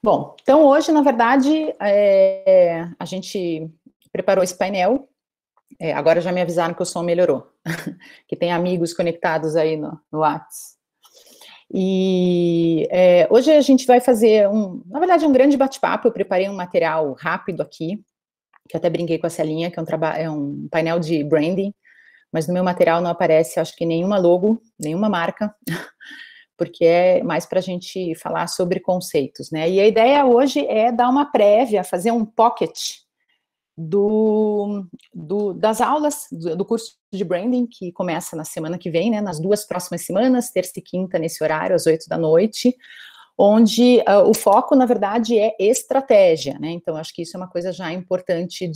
Bom, então hoje, na verdade, a gente preparou esse painel. Agora já me avisaram que o som melhorou, que tem amigos conectados aí no WhatsApp. E hoje a gente vai fazer, na verdade, um grande bate-papo. Eu preparei um material rápido aqui, que eu até brinquei com essa linha, que é um painel de branding, mas no meu material não aparece, acho que nenhuma logo, nenhuma marca, porque é mais para a gente falar sobre conceitos, né? E a ideia hoje é dar uma prévia, fazer um pocket das aulas do curso de branding, que começa na semana que vem, né? Nas 2 próximas semanas, terça e quinta, nesse horário, às 8 da noite, onde o foco, na verdade, é estratégia, né? Então, acho que isso é uma coisa já importante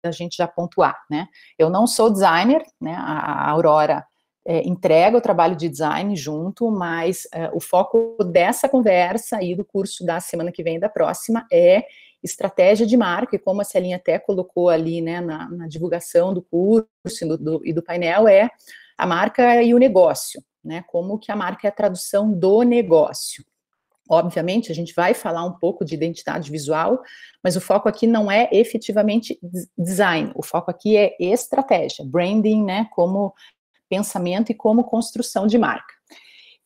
da gente já pontuar, né? Eu não sou designer, né? A Aurora entrega o trabalho de design junto, mas o foco dessa conversa aí do curso da semana que vem e da próxima é estratégia de marca, e como a Celinha até colocou ali, né, na divulgação do curso e do painel, é a marca e o negócio, né? Como que a marca é a tradução do negócio. Obviamente, a gente vai falar um pouco de identidade visual, mas o foco aqui não é efetivamente design, o foco aqui é estratégia, branding, né, como pensamento e como construção de marca.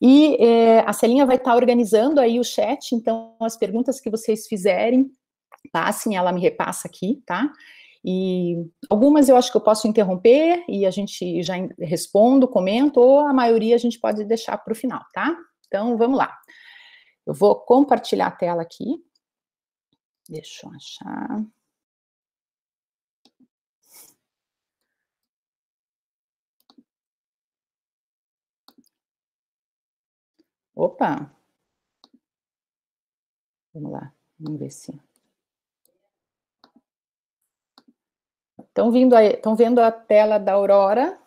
E a Celinha vai estar organizando aí o chat, então as perguntas que vocês fizerem, passem, ela me repassa aqui, tá? E algumas eu acho que eu posso interromper e a gente já respondo, comento, ou a maioria a gente pode deixar para o final, tá? Então, vamos lá. Eu vou compartilhar a tela aqui. Deixa eu achar. Opa! Vamos lá, vamos ver se... Estão vendo a tela da Aurora?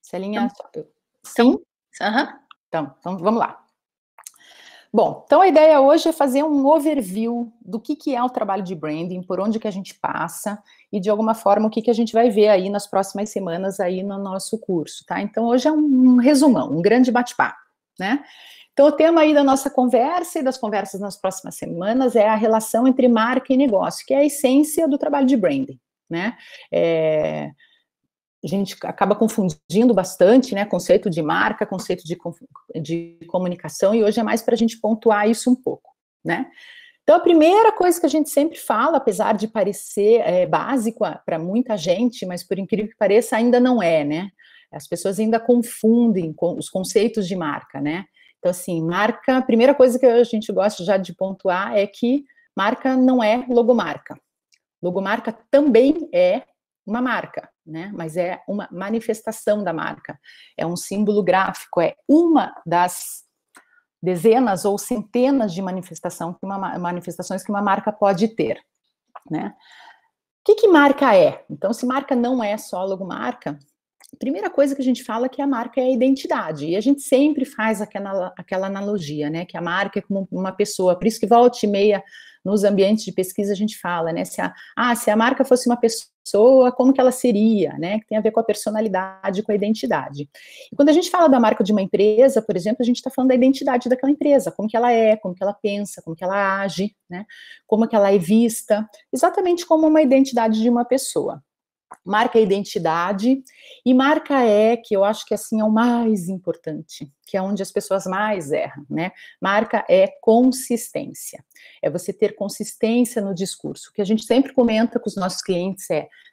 Celinha? Sim? Então, vamos lá. Bom, então a ideia hoje é fazer um overview do que é o trabalho de branding, por onde que a gente passa e, de alguma forma, o que a gente vai ver aí nas próximas semanas aí no nosso curso, tá? Então, hoje é um resumão, um grande bate-papo, né? Então, o tema aí da nossa conversa e das conversas nas próximas semanas é a relação entre marca e negócio, que é a essência do trabalho de branding, né? A gente acaba confundindo bastante, né, conceito de marca, conceito de comunicação, e hoje é mais para a gente pontuar isso um pouco, né. Então, a primeira coisa que a gente sempre fala, apesar de parecer básico para muita gente, mas por incrível que pareça, ainda não é, né, as pessoas ainda confundem com os conceitos de marca, né. Então, assim, marca, a primeira coisa que a gente gosta já de pontuar é que marca não é logomarca. Logomarca também é uma marca, né? Mas é uma manifestação da marca, é um símbolo gráfico, é uma das dezenas ou centenas de manifestações que uma marca pode ter, né? O que marca é? Então, se marca não é só logomarca, a primeira coisa que a gente fala é que a marca é a identidade, e a gente sempre faz aquela analogia, né, que a marca é como uma pessoa, por isso que volta e meia nos ambientes de pesquisa a gente fala, né, se a marca fosse uma pessoa, como que ela seria, né, que tem a ver com a personalidade, com a identidade. E quando a gente fala da marca de uma empresa, por exemplo, a gente está falando da identidade daquela empresa, como que ela é, como que ela pensa, como que ela age, né, como que ela é vista, exatamente como uma identidade de uma pessoa. Marca é identidade, e marca que eu acho que assim é o mais importante, que é onde as pessoas mais erram, né? Marca é consistência, é você ter consistência no discurso. O que a gente sempre comenta com os nossos clientes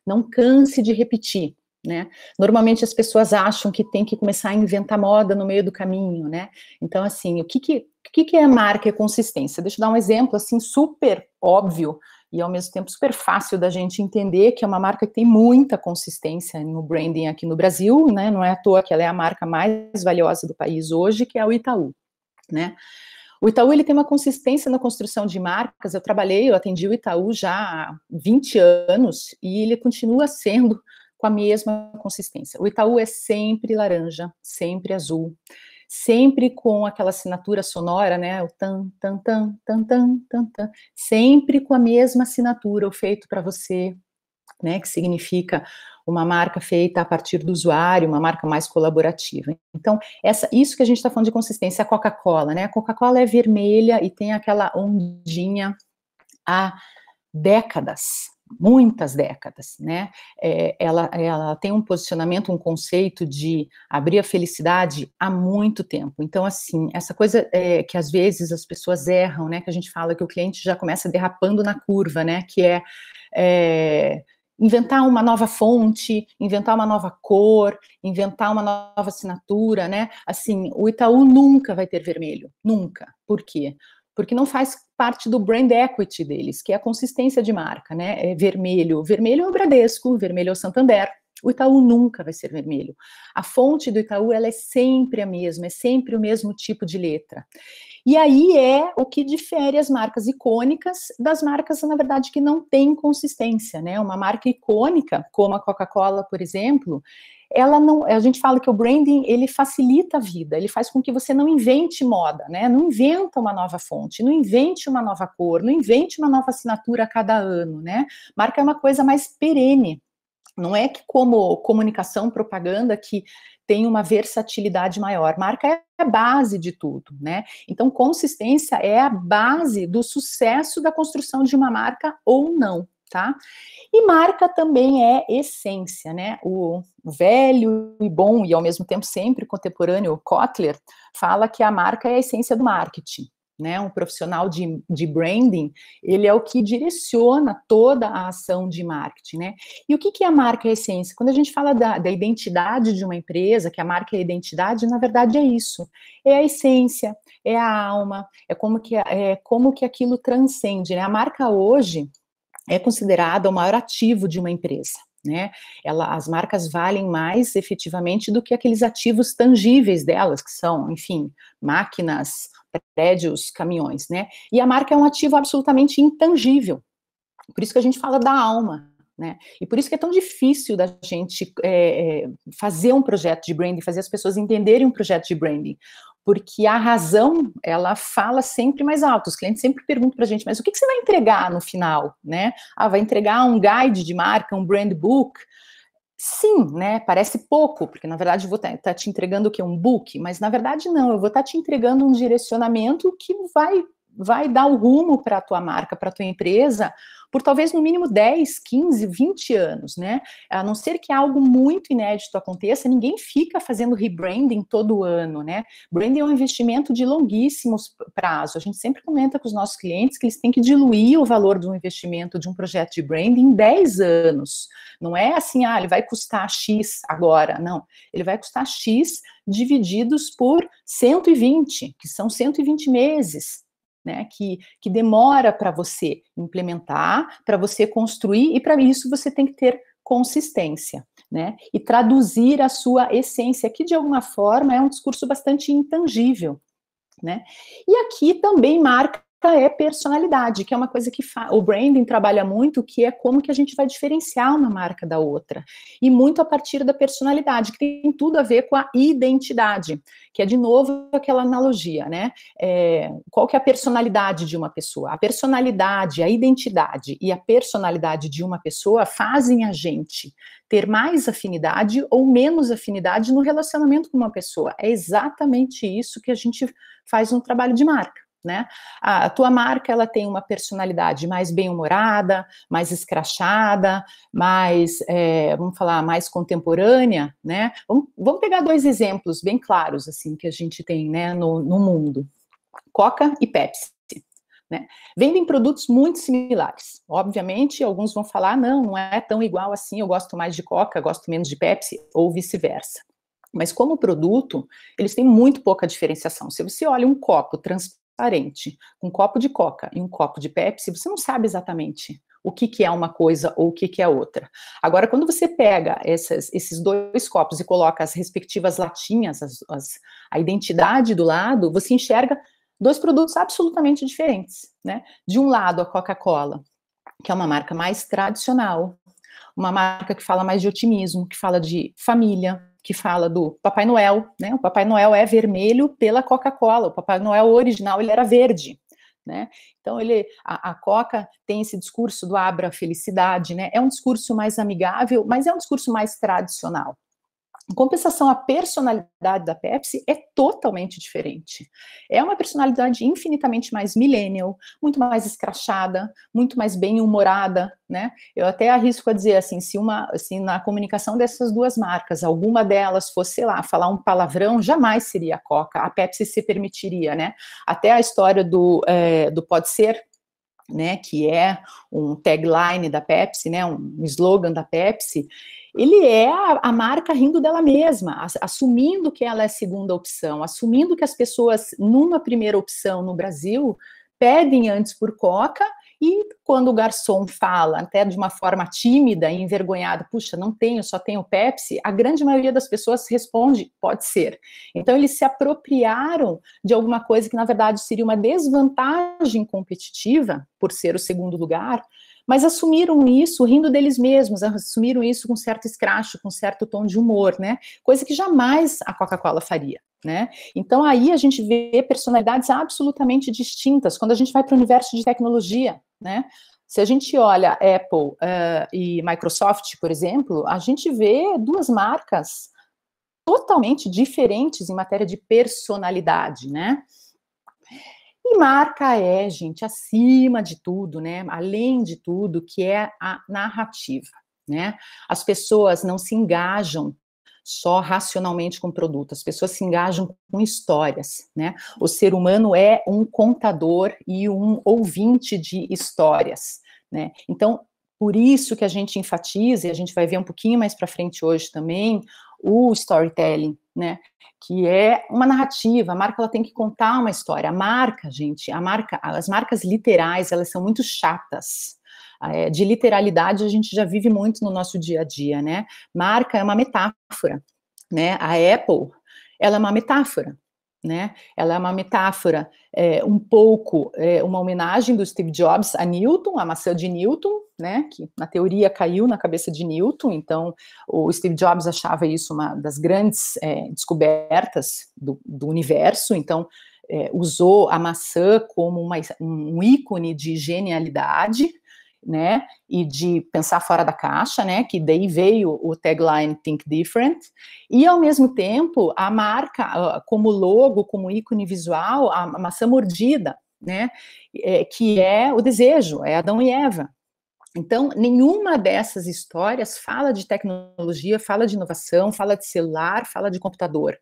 não canse de repetir, né? Normalmente as pessoas acham que tem que começar a inventar moda no meio do caminho, né? Então, assim, o que é marca e consistência? Deixa eu dar um exemplo, assim, super óbvio, e ao mesmo tempo super fácil da gente entender, que é uma marca que tem muita consistência no branding aqui no Brasil, né, não é à toa que ela é a marca mais valiosa do país hoje, que é o Itaú, né. O Itaú, ele tem uma consistência na construção de marcas. Eu atendi o Itaú já há 20 anos, e ele continua sendo com a mesma consistência. O Itaú é sempre laranja, sempre azul, sempre com aquela assinatura sonora, né, o tan, tan, tan, tan, tan, tan, tan, sempre com a mesma assinatura, o feito para você, né, que significa uma marca feita a partir do usuário, uma marca mais colaborativa. Então, isso que a gente está falando de consistência, a Coca-Cola, né? A Coca-Cola é vermelha e tem aquela ondinha há décadas, muitas décadas, né? Ela tem um posicionamento, um conceito de abrir a felicidade há muito tempo. Então, assim, essa coisa que às vezes as pessoas erram, né? Que a gente fala que o cliente já começa derrapando na curva, né? Que inventar uma nova fonte, inventar uma nova cor, inventar uma nova assinatura, né? Assim, o Itaú nunca vai ter vermelho, nunca. Por quê? Porque não faz parte do brand equity deles, que é a consistência de marca, né? É vermelho. Vermelho é o Bradesco, vermelho é o Santander. O Itaú nunca vai ser vermelho. A fonte do Itaú, ela é sempre a mesma, é sempre o mesmo tipo de letra. E aí é o que difere as marcas icônicas das marcas, na verdade, que não têm consistência, né? Uma marca icônica, como a Coca-Cola, por exemplo, ela não, a gente fala que o branding, ele facilita a vida, ele faz com que você não invente moda, né? Não inventa uma nova fonte, não invente uma nova cor, não invente uma nova assinatura a cada ano, né? Marca é uma coisa mais perene. Não é que como comunicação, propaganda, que tem uma versatilidade maior. Marca é a base de tudo, né? Então, consistência é a base do sucesso da construção de uma marca ou não, tá? E marca também é essência, né? O velho e bom, e ao mesmo tempo sempre contemporâneo, Kotler, fala que a marca é a essência do marketing. Né, um profissional de branding, ele é o que direciona toda a ação de marketing, né? E o que é a marca e a essência? Quando a gente fala da identidade de uma empresa, que a marca é a identidade, na verdade é isso, é a essência, é a alma, é como que aquilo transcende, né? A marca hoje é considerada o maior ativo de uma empresa, né? As marcas valem mais efetivamente do que aqueles ativos tangíveis delas, que são, enfim, máquinas, prédios, caminhões, né? E a marca é um ativo absolutamente intangível. Por isso que a gente fala da alma, né? E por isso que é tão difícil da gente fazer um projeto de branding, fazer as pessoas entenderem um projeto de branding, porque a razão, ela fala sempre mais alto. Os clientes sempre perguntam para a gente, mas o que você vai entregar no final, né? Ah, vai entregar um guide de marca, um brand book? Sim, né, parece pouco, porque na verdade eu vou estar te entregando o que? Um book, mas na verdade não, eu vou estar te entregando um direcionamento que vai dar o rumo para a tua marca, para a tua empresa, por talvez no mínimo 10, 15, 20 anos, né? A não ser que algo muito inédito aconteça, ninguém fica fazendo rebranding todo ano, né? Branding é um investimento de longuíssimos prazo. A gente sempre comenta com os nossos clientes que eles têm que diluir o valor do investimento de um projeto de branding em 10 anos. Não é assim, ele vai custar X agora, não. Ele vai custar X divididos por 120, que são 120 meses. Né, que demora para você implementar, para você construir, e para isso você tem que ter consistência, né, e traduzir a sua essência, que de alguma forma é um discurso bastante intangível, né, e aqui também marca é personalidade, que é uma coisa que o branding trabalha muito, que é como que a gente vai diferenciar uma marca da outra, e muito a partir da personalidade, que tem tudo a ver com a identidade, que é de novo aquela analogia, né, qual que é a personalidade de uma pessoa? A personalidade, a identidade e a personalidade de uma pessoa fazem a gente ter mais afinidade ou menos afinidade no relacionamento com uma pessoa, é exatamente isso que a gente faz no trabalho de marca. Né? A tua marca, ela tem uma personalidade mais bem-humorada, mais escrachada, mais, vamos falar, mais contemporânea, né? Vamos pegar dois exemplos bem claros, assim, que a gente tem, né, no mundo. Coca e Pepsi, né? Vendem produtos muito similares. Obviamente, alguns vão falar, não é tão igual assim, eu gosto mais de Coca, gosto menos de Pepsi, ou vice-versa. Mas como produto, eles têm muito pouca diferenciação. Se você olha um copo transparente, um copo de Coca e um copo de Pepsi, você não sabe exatamente o que é uma coisa ou o que é outra. Agora, quando você pega esses dois copos e coloca as respectivas latinhas, a identidade do lado, você enxerga dois produtos absolutamente diferentes, né? De um lado, a Coca-Cola, que é uma marca mais tradicional, uma marca que fala mais de otimismo, que fala de família, que fala do Papai Noel, né? O Papai Noel é vermelho pela Coca-Cola, o Papai Noel original ele era verde, né? Então, a Coca tem esse discurso do abra a felicidade, né? É um discurso mais amigável, mas é um discurso mais tradicional. Em compensação, a personalidade da Pepsi é totalmente diferente. É uma personalidade infinitamente mais millennial, muito mais escrachada, muito mais bem-humorada, né? Eu até arrisco a dizer assim, se na comunicação dessas duas marcas, alguma delas fosse, sei lá, falar um palavrão, jamais seria a Coca. A Pepsi se permitiria, né? Até a história do pode ser, né, que é um tagline da Pepsi, né, um slogan da Pepsi, ele é a marca rindo dela mesma, assumindo que ela é segunda opção, assumindo que as pessoas, numa primeira opção no Brasil, pedem antes por Coca, e quando o garçom fala, até de uma forma tímida e envergonhada, puxa, não tenho, só tenho Pepsi, a grande maioria das pessoas responde, pode ser. Então, eles se apropriaram de alguma coisa que, na verdade, seria uma desvantagem competitiva, por ser o segundo lugar, mas assumiram isso rindo deles mesmos, assumiram isso com certo escracho, com certo tom de humor, né? Coisa que jamais a Coca-Cola faria, né? Então aí a gente vê personalidades absolutamente distintas quando a gente vai para o universo de tecnologia, né? Se a gente olha Apple e Microsoft, por exemplo, a gente vê duas marcas totalmente diferentes em matéria de personalidade, né? E marca é, gente, acima de tudo, né? Além de tudo, que é a narrativa, né? As pessoas não se engajam só racionalmente com o produto, as pessoas se engajam com histórias, né? O ser humano é um contador e um ouvinte de histórias, né? Então, por isso que a gente enfatiza, e a gente vai ver um pouquinho mais para frente hoje também, o storytelling, né? Que é uma narrativa, a marca ela tem que contar uma história. A marca, gente, as marcas literais, elas são muito chatas. De literalidade a gente já vive muito no nosso dia a dia, né? Marca é uma metáfora, né? A Apple, ela é uma metáfora, né? Ela é uma metáfora, um pouco uma homenagem do Steve Jobs a Newton, a maçã de Newton, né? Que na teoria caiu na cabeça de Newton. Então o Steve Jobs achava isso uma das grandes descobertas do universo. Então usou a maçã como um ícone de genialidade, né, e de pensar fora da caixa, né, que daí veio o tagline Think Different, e ao mesmo tempo a marca como logo, como ícone visual, a maçã mordida, né, que é o desejo, é Adão e Eva. Então, nenhuma dessas histórias fala de tecnologia, fala de inovação, fala de celular, fala de computador.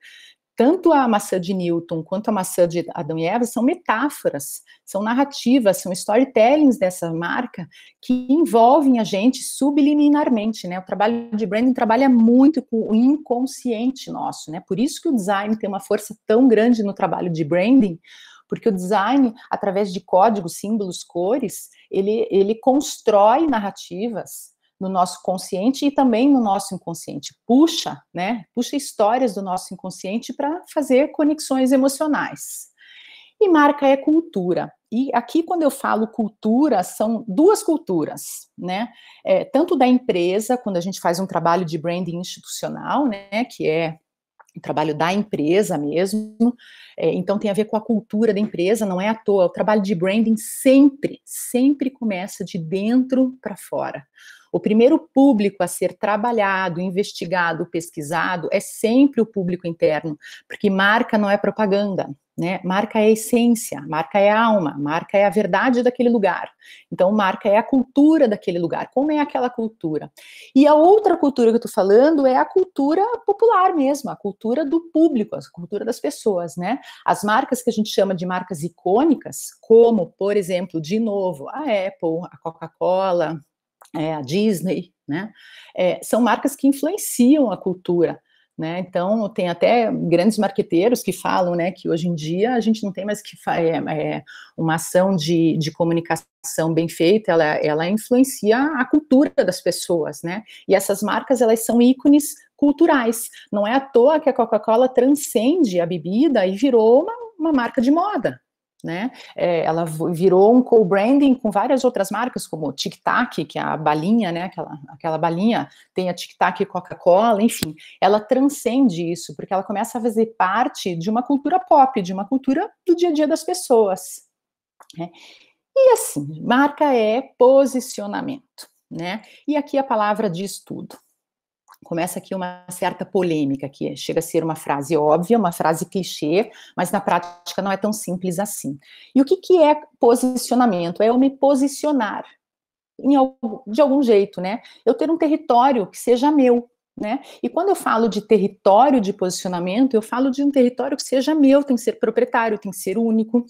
Tanto a maçã de Newton quanto a maçã de Adão e Eva são metáforas, são narrativas, são storytellings dessa marca que envolvem a gente subliminarmente, né? O trabalho de branding trabalha muito com o inconsciente nosso, né? Por isso que o design tem uma força tão grande no trabalho de branding, porque o design, através de códigos, símbolos, cores, ele constrói narrativas no nosso consciente e também no nosso inconsciente, puxa histórias do nosso inconsciente para fazer conexões emocionais. E marca é cultura. E aqui, quando eu falo cultura, são duas culturas, né? Tanto da empresa, quando a gente faz um trabalho de branding institucional, né, que é o trabalho da empresa mesmo, então tem a ver com a cultura da empresa, não é à toa, o trabalho de branding sempre começa de dentro para fora. O primeiro público a ser trabalhado, investigado, pesquisado é sempre o público interno, porque marca não é propaganda, né? Marca é essência, marca é alma, marca é a verdade daquele lugar. Então, marca é a cultura daquele lugar. Como é aquela cultura? E a outra cultura que eu estou falando é a cultura popular mesmo, a cultura do público, a cultura das pessoas, né? As marcas que a gente chama de marcas icônicas, como, por exemplo, de novo, a Apple, a Coca-Cola, a Disney, né? São marcas que influenciam a cultura, né? Então, tem até grandes marqueteiros que falam, né, que hoje em dia a gente não tem mais que uma ação de comunicação bem feita, ela influencia a cultura das pessoas, né? E essas marcas, elas são ícones culturais. Não é à toa que a Coca-Cola transcende a bebida e virou uma marca de moda, né? Ela virou um co-branding com várias outras marcas, como Tic Tac, que é a balinha, né? Aquela balinha, tem a Tic Tac e Coca-Cola, enfim. Ela transcende isso, porque ela começa a fazer parte de uma cultura pop, de uma cultura do dia a dia das pessoas. né? E assim, marca é posicionamento, né? E aqui a palavra diz tudo. Começa aqui uma certa polêmica, que chega a ser uma frase óbvia, uma frase clichê, mas na prática não é tão simples assim. E o que é posicionamento? É eu me posicionar de algum jeito, né? Eu ter um território que seja meu, né? E quando eu falo de território de posicionamento, eu falo de um território que seja meu, tem que ser proprietário, tem que ser único,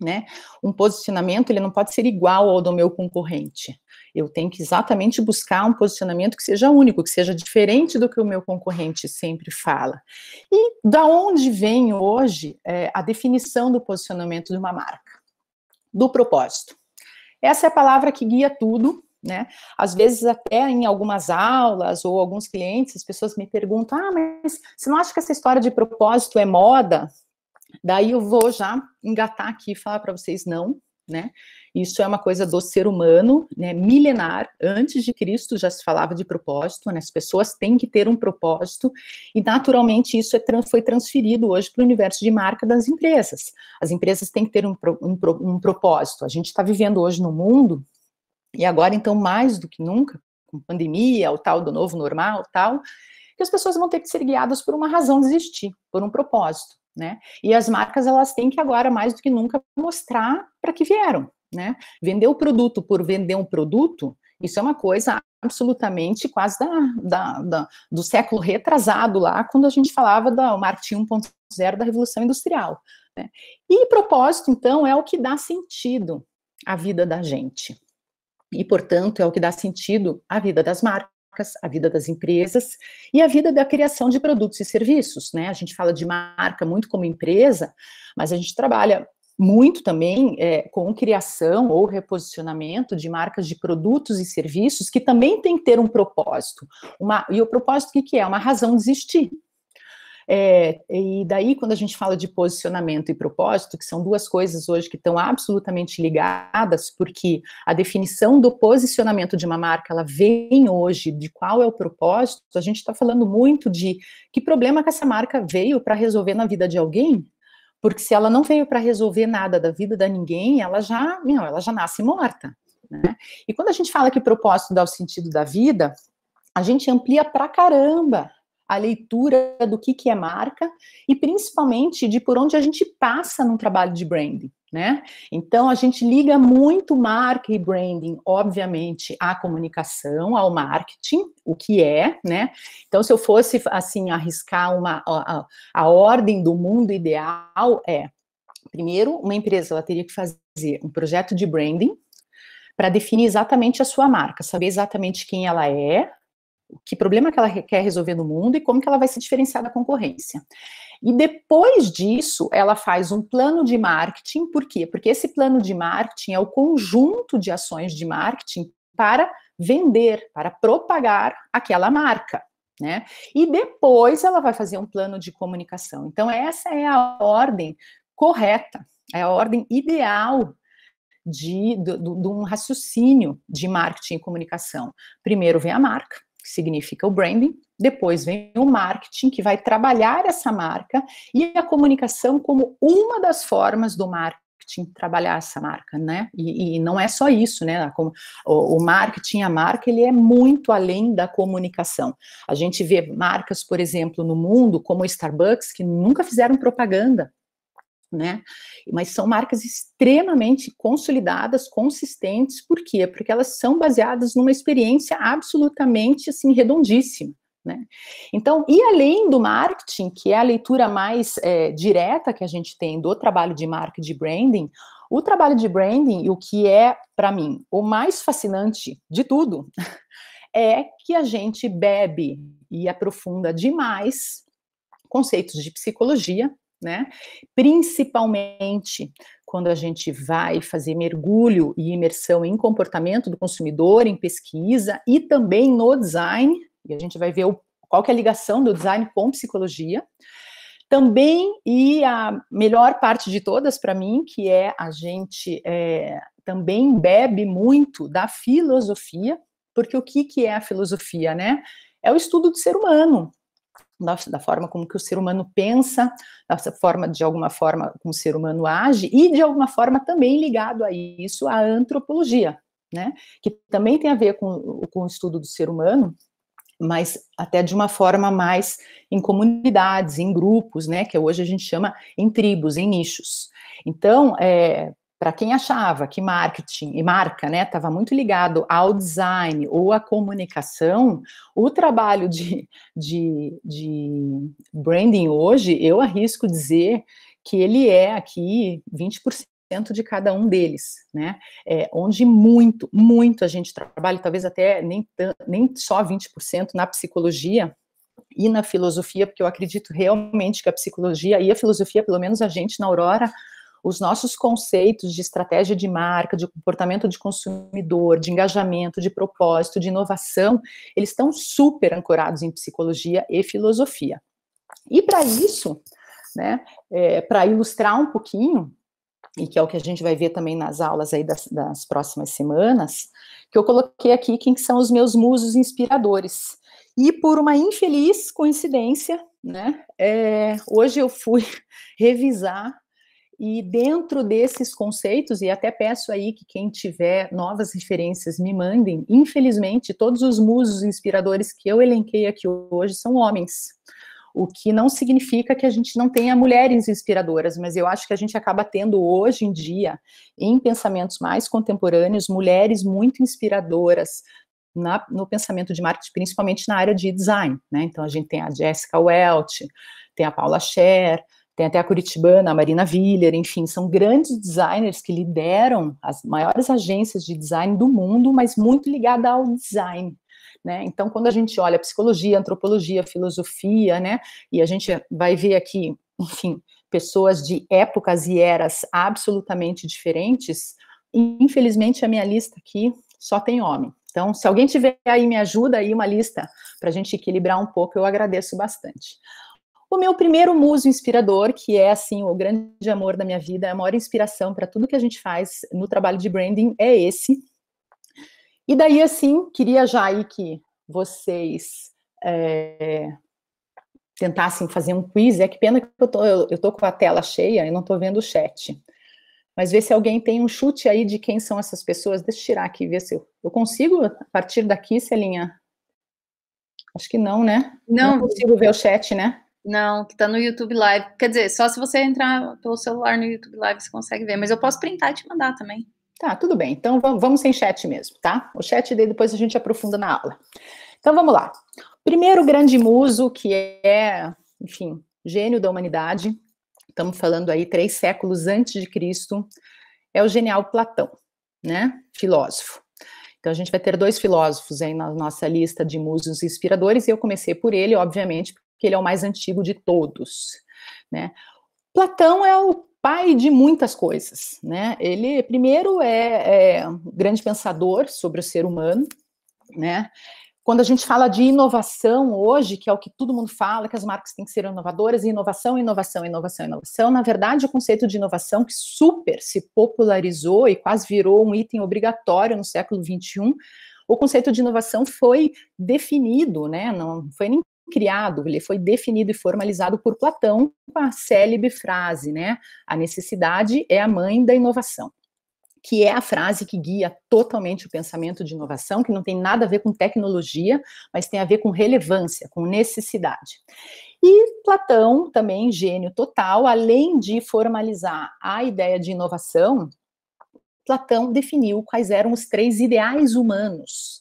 né? Um posicionamento, ele não pode ser igual ao do meu concorrente. Eu tenho que exatamente buscar um posicionamento que seja único, que seja diferente do que o meu concorrente sempre fala. E da onde vem hoje a definição do posicionamento de uma marca? Do propósito. Essa é a palavra que guia tudo, né? Às vezes até em algumas aulas ou alguns clientes, as pessoas me perguntam, mas você não acha que essa história de propósito é moda? Daí eu vou já engatar aqui e falar para vocês, não, né? Isso é uma coisa do ser humano, né? Milenar, antes de Cristo já se falava de propósito, né? As pessoas têm que ter um propósito, e naturalmente isso foi transferido hoje para o universo de marca das empresas. As empresas têm que ter um propósito. A gente está vivendo hoje no mundo, e agora então mais do que nunca, com pandemia, o tal do novo normal, tal, que as pessoas vão ter que ser guiadas por uma razão de existir, por um propósito, né? E as marcas, elas têm que agora, mais do que nunca, mostrar para que vieram, né? Vender o produto por vender um produto, isso é uma coisa absolutamente quase do século retrasado lá, quando a gente falava do marketing 1.0 da Revolução Industrial, né? E propósito, então, é o que dá sentido à vida da gente. E, portanto, é o que dá sentido à vida das marcas, a vida das empresas e a vida da criação de produtos e serviços, né? A gente fala de marca muito como empresa, mas a gente trabalha muito também com criação ou reposicionamento de marcas de produtos e serviços que também tem que ter um propósito. E o propósito, o que é? Uma razão de existir. E daí, quando a gente fala de posicionamento e propósito, que são duas coisas hoje que estão absolutamente ligadas, porque a definição do posicionamento de uma marca, ela vem hoje de qual é o propósito, a gente está falando muito de que problema que essa marca veio para resolver na vida de alguém, porque se ela não veio para resolver nada da vida de ninguém, ela já nasce morta, né? E quando a gente fala que propósito dá o sentido da vida, a gente amplia pra caramba a leitura do que é marca e principalmente de por onde a gente passa num trabalho de branding, né? Então a gente liga muito marca e branding, obviamente, à comunicação, ao marketing, o que é, né? Então se eu fosse assim arriscar a ordem do mundo ideal primeiro, uma empresa ela teria que fazer um projeto de branding para definir exatamente a sua marca, saber exatamente quem ela é, que problema que ela quer resolver no mundo e como que ela vai se diferenciar da concorrência. E depois disso, ela faz um plano de marketing, por quê? Porque esse plano de marketing é o conjunto de ações de marketing para vender, para propagar aquela marca, né? E depois ela vai fazer um plano de comunicação. Então, essa é a ordem correta, é a ordem ideal de um raciocínio de marketing e comunicação. Primeiro vem a marca, que significa o branding, depois vem o marketing, que vai trabalhar essa marca, e a comunicação como uma das formas do marketing trabalhar essa marca, né? E não é só isso, né? O marketing, a marca, ele é muito além da comunicação. A gente vê marcas, por exemplo, no mundo, como o Starbucks, que nunca fizeram propaganda, né? Mas são marcas extremamente consolidadas, consistentes, por quê? Porque elas são baseadas numa experiência absolutamente, assim, redondíssima, né? Então, e além do marketing, que é a leitura mais direta que a gente tem do trabalho de marca e de branding, o trabalho de branding, e o que é, para mim, o mais fascinante de tudo, é que a gente bebe e aprofunda demais conceitos de psicologia, né? Principalmente quando a gente vai fazer mergulho e imersão em comportamento do consumidor, em pesquisa e também no design, e a gente vai ver qual que é a ligação do design com psicologia. Também, e a melhor parte de todas para mim, que é a gente também bebe muito da filosofia, porque o que é a filosofia, né? É o estudo do ser humano. da forma como que o ser humano pensa, dessa forma, de alguma forma, como o ser humano age, e de alguma forma também ligado a isso, a antropologia, né, que também tem a ver com o estudo do ser humano, mas até de uma forma mais em comunidades, em grupos, né, que hoje a gente chama em tribos, em nichos. Então, para quem achava que marketing e marca, né, estava muito ligado ao design ou à comunicação, o trabalho de branding hoje, eu arrisco dizer que ele é aqui 20% de cada um deles, né, onde muito a gente trabalha, talvez até nem só 20% na psicologia e na filosofia, porque eu acredito realmente que a psicologia e a filosofia, pelo menos a gente na Aurora, os nossos conceitos de estratégia de marca, de comportamento de consumidor, de engajamento, de propósito, de inovação, eles estão super ancorados em psicologia e filosofia. E para isso, né, para ilustrar um pouquinho, e que é o que a gente vai ver também nas aulas aí das próximas semanas, que eu coloquei aqui quem são os meus musos inspiradores. E por uma infeliz coincidência, né, hoje eu fui revisar, e dentro desses conceitos, e até peço aí que quem tiver novas referências me mandem, infelizmente todos os musos inspiradores que eu elenquei aqui hoje são homens, o que não significa que a gente não tenha mulheres inspiradoras, mas eu acho que a gente acaba tendo hoje em dia, em pensamentos mais contemporâneos, mulheres muito inspiradoras no pensamento de marketing, principalmente na área de design, né? Então a gente tem a Jessica Welch, tem a Paula Scher, tem até a curitibana, a Marina Willer, enfim, são grandes designers que lideram as maiores agências de design do mundo, mas muito ligada ao design, né? Então, quando a gente olha psicologia, antropologia, filosofia, né, e a gente vai ver aqui, enfim, pessoas de épocas e eras absolutamente diferentes, infelizmente a minha lista aqui só tem homem. Então, se alguém tiver aí, me ajuda aí uma lista para a gente equilibrar um pouco, eu agradeço bastante. O meu primeiro muso inspirador, que é, assim, o grande amor da minha vida, a maior inspiração para tudo que a gente faz no trabalho de branding, é esse. E daí, assim, queria já aí que vocês tentassem fazer um quiz. É que pena que eu tô com a tela cheia e não tô vendo o chat. Mas ver se alguém tem um chute aí de quem são essas pessoas. Deixa eu tirar aqui, ver se eu consigo, a partir daqui, Celinha? Acho que não, né? Não consigo ver o chat, né? Não, que tá no YouTube Live. Quer dizer, só se você entrar pelo celular no YouTube Live você consegue ver, mas eu posso printar e te mandar também. Tá, tudo bem. Então vamos sem chat mesmo, tá? O chat daí depois a gente aprofunda na aula. Então vamos lá. Primeiro grande muso, que é, enfim, gênio da humanidade, estamos falando aí 3 séculos antes de Cristo, é o genial Platão, né? Filósofo. Então a gente vai ter 2 filósofos aí na nossa lista de musos inspiradores, e eu comecei por ele, obviamente, porque ele é o mais antigo de todos, né? Platão é o pai de muitas coisas, né? Ele, primeiro, é um grande pensador sobre o ser humano, né? Quando a gente fala de inovação hoje, que é o que todo mundo fala, que as marcas têm que ser inovadoras, inovação, inovação, inovação, inovação, na verdade, o conceito de inovação que super se popularizou e quase virou um item obrigatório no século XXI, o conceito de inovação foi definido, né? Não foi nem criado, ele foi definido e formalizado por Platão com a célebre frase, né? A necessidade é a mãe da inovação, que é a frase que guia totalmente o pensamento de inovação, que não tem nada a ver com tecnologia, mas tem a ver com relevância, com necessidade. E Platão, também gênio total, além de formalizar a ideia de inovação, Platão definiu quais eram os 3 ideais humanos.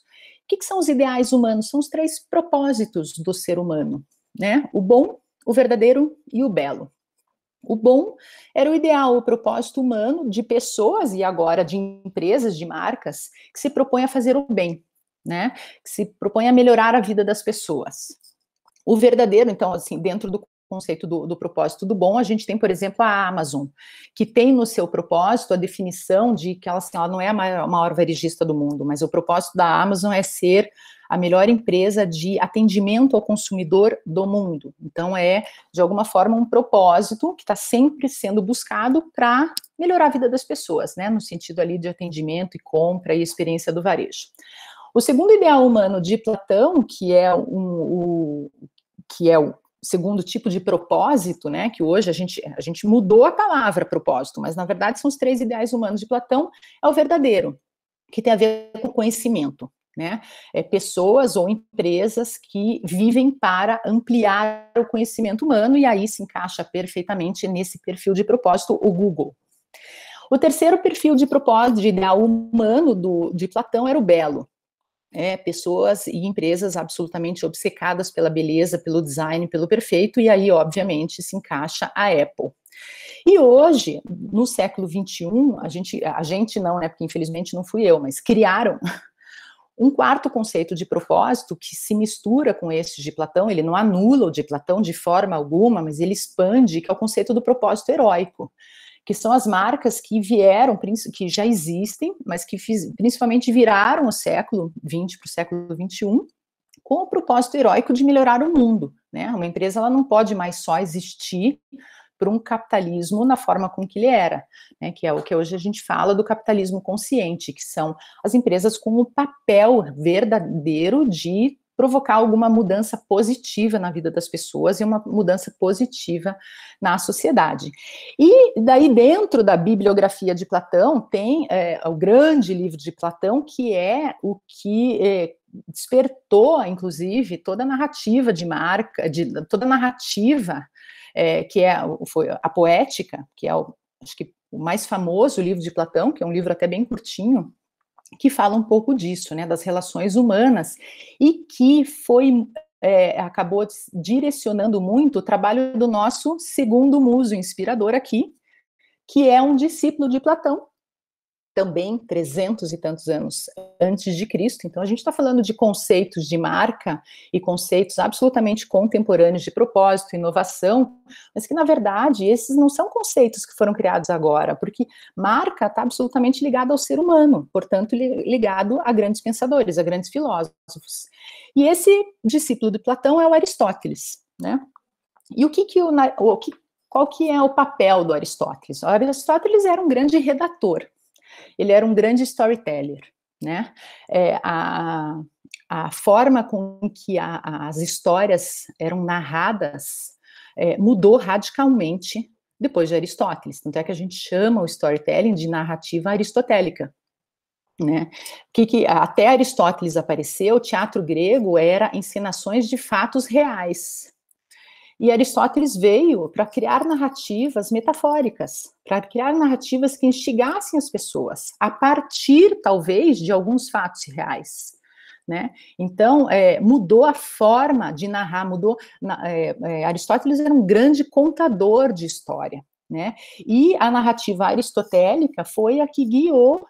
O que são os ideais humanos? São os 3 propósitos do ser humano, né? O bom, o verdadeiro e o belo. O bom era o ideal, o propósito humano de pessoas e agora de empresas, de marcas, que se propõem a fazer o bem, né? Que se propõem a melhorar a vida das pessoas. O verdadeiro, então, assim, dentro do conceito do propósito do bom, a gente tem, por exemplo, a Amazon, que tem no seu propósito a definição de que ela, assim, ela não é a maior varejista do mundo, mas o propósito da Amazon é ser a melhor empresa de atendimento ao consumidor do mundo. Então, é, de alguma forma, um propósito que está sempre sendo buscado para melhorar a vida das pessoas, né, no sentido ali de atendimento e compra e experiência do varejo. O segundo ideal humano de Platão, que é segundo tipo de propósito, né, que hoje a gente mudou a palavra propósito, mas na verdade são os 3 ideais humanos de Platão, é o verdadeiro, que tem a ver com conhecimento, né, pessoas ou empresas que vivem para ampliar o conhecimento humano, e aí se encaixa perfeitamente nesse perfil de propósito o Google. O terceiro perfil de propósito, de ideal humano de Platão era o belo. Pessoas e empresas absolutamente obcecadas pela beleza, pelo design, pelo perfeito, e aí, obviamente, se encaixa a Apple. E hoje, no século XXI, a gente não, né, porque infelizmente não fui eu, mas criaram um quarto conceito de propósito que se mistura com esse de Platão, ele não anula o de Platão de forma alguma, mas ele expande, que é o conceito do propósito heróico, que são as marcas que vieram, que já existem, mas que principalmente viraram o século XX para o século XXI, com o propósito heróico de melhorar o mundo, né? Uma empresa, ela não pode mais só existir para um capitalismo na forma com que ele era, né? Que é o que hoje a gente fala do capitalismo consciente, que são as empresas com o papel verdadeiro de provocar alguma mudança positiva na vida das pessoas e uma mudança positiva na sociedade. E daí dentro da bibliografia de Platão tem o grande livro de Platão, que é o que despertou, inclusive, toda a narrativa de marca, toda a narrativa que foi a Poética, que é acho que o mais famoso livro de Platão, que é um livro até bem curtinho, que fala um pouco disso, né, das relações humanas, e que acabou direcionando muito o trabalho do nosso segundo muso inspirador aqui, que é um discípulo de Platão, também 300 e tantos anos antes de Cristo. Então a gente está falando de conceitos de marca e conceitos absolutamente contemporâneos de propósito, inovação, mas que na verdade esses não são conceitos que foram criados agora, porque marca está absolutamente ligada ao ser humano, portanto ligado a grandes pensadores, a grandes filósofos. E esse discípulo de Platão é o Aristóteles, né? E qual que é o papel do Aristóteles? O Aristóteles era um grande redator. Ele era um grande storyteller, né? A forma com que as histórias eram narradas mudou radicalmente depois de Aristóteles. Tanto é que a gente chama o storytelling de narrativa aristotélica, né? Que até Aristóteles apareceu, o teatro grego era encenações de fatos reais. E Aristóteles veio para criar narrativas metafóricas, para criar narrativas que instigassem as pessoas, a partir, talvez, de alguns fatos reais, né? Então, mudou a forma de narrar, Aristóteles era um grande contador de história, né? E a narrativa aristotélica foi a que guiou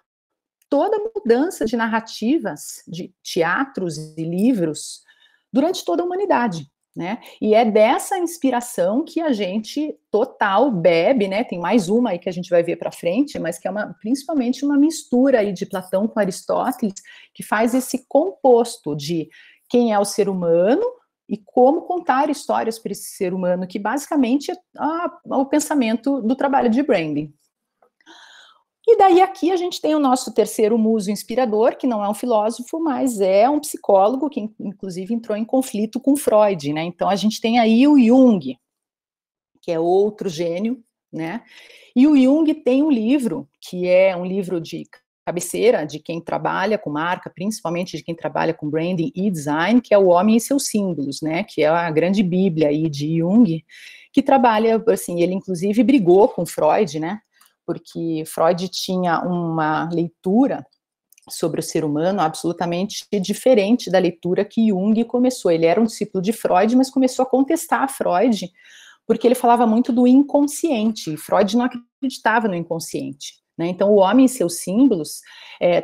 toda a mudança de narrativas, de teatros e livros, durante toda a humanidade. Né? E é dessa inspiração que a gente total bebe, né? Tem mais uma aí que a gente vai ver para frente, mas que é principalmente uma mistura aí de Platão com Aristóteles, que faz esse composto de quem é o ser humano e como contar histórias para esse ser humano, que basicamente é o pensamento do trabalho de branding. E daí aqui a gente tem o nosso terceiro muso inspirador, que não é um filósofo, mas é um psicólogo, que inclusive entrou em conflito com Freud, né? Então a gente tem aí o Jung, que é outro gênio, né? E o Jung tem um livro, que é um livro de cabeceira de quem trabalha com marca, principalmente de quem trabalha com branding e design, que é O Homem e Seus Símbolos, né? Que é a grande bíblia aí de Jung, que trabalha, assim, ele inclusive brigou com Freud, né? Porque Freud tinha uma leitura sobre o ser humano absolutamente diferente da leitura que Jung começou. Ele era um discípulo de Freud, mas começou a contestar Freud, porque ele falava muito do inconsciente, e Freud não acreditava no inconsciente. Né? Então, O Homem e Seus Símbolos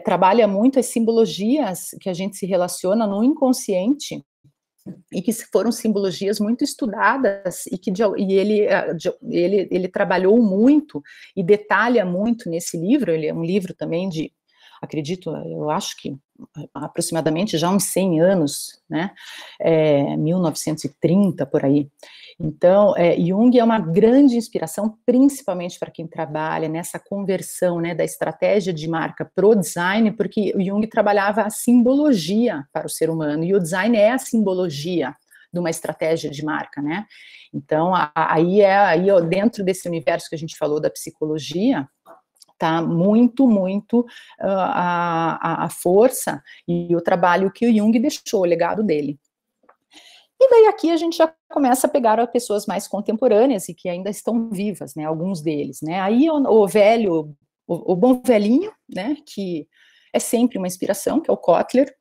trabalha muito as simbologias que a gente se relaciona no inconsciente, e que foram simbologias muito estudadas e que ele trabalhou muito e detalha muito nesse livro. Ele é um livro também de, eu acho que aproximadamente já uns 100 anos, né, 1930, por aí. Então, Jung é uma grande inspiração, principalmente para quem trabalha nessa conversão, né, da estratégia de marca pro design, porque o Jung trabalhava a simbologia para o ser humano, e o design é a simbologia de uma estratégia de marca, né? Então, dentro desse universo que a gente falou da psicologia, tá muito a força e o trabalho que o Jung deixou, o legado dele. E daí aqui a gente já começa a pegar pessoas mais contemporâneas e que ainda estão vivas, né, alguns deles, né, aí o bom velhinho, né, que é sempre uma inspiração, que é o Kotler,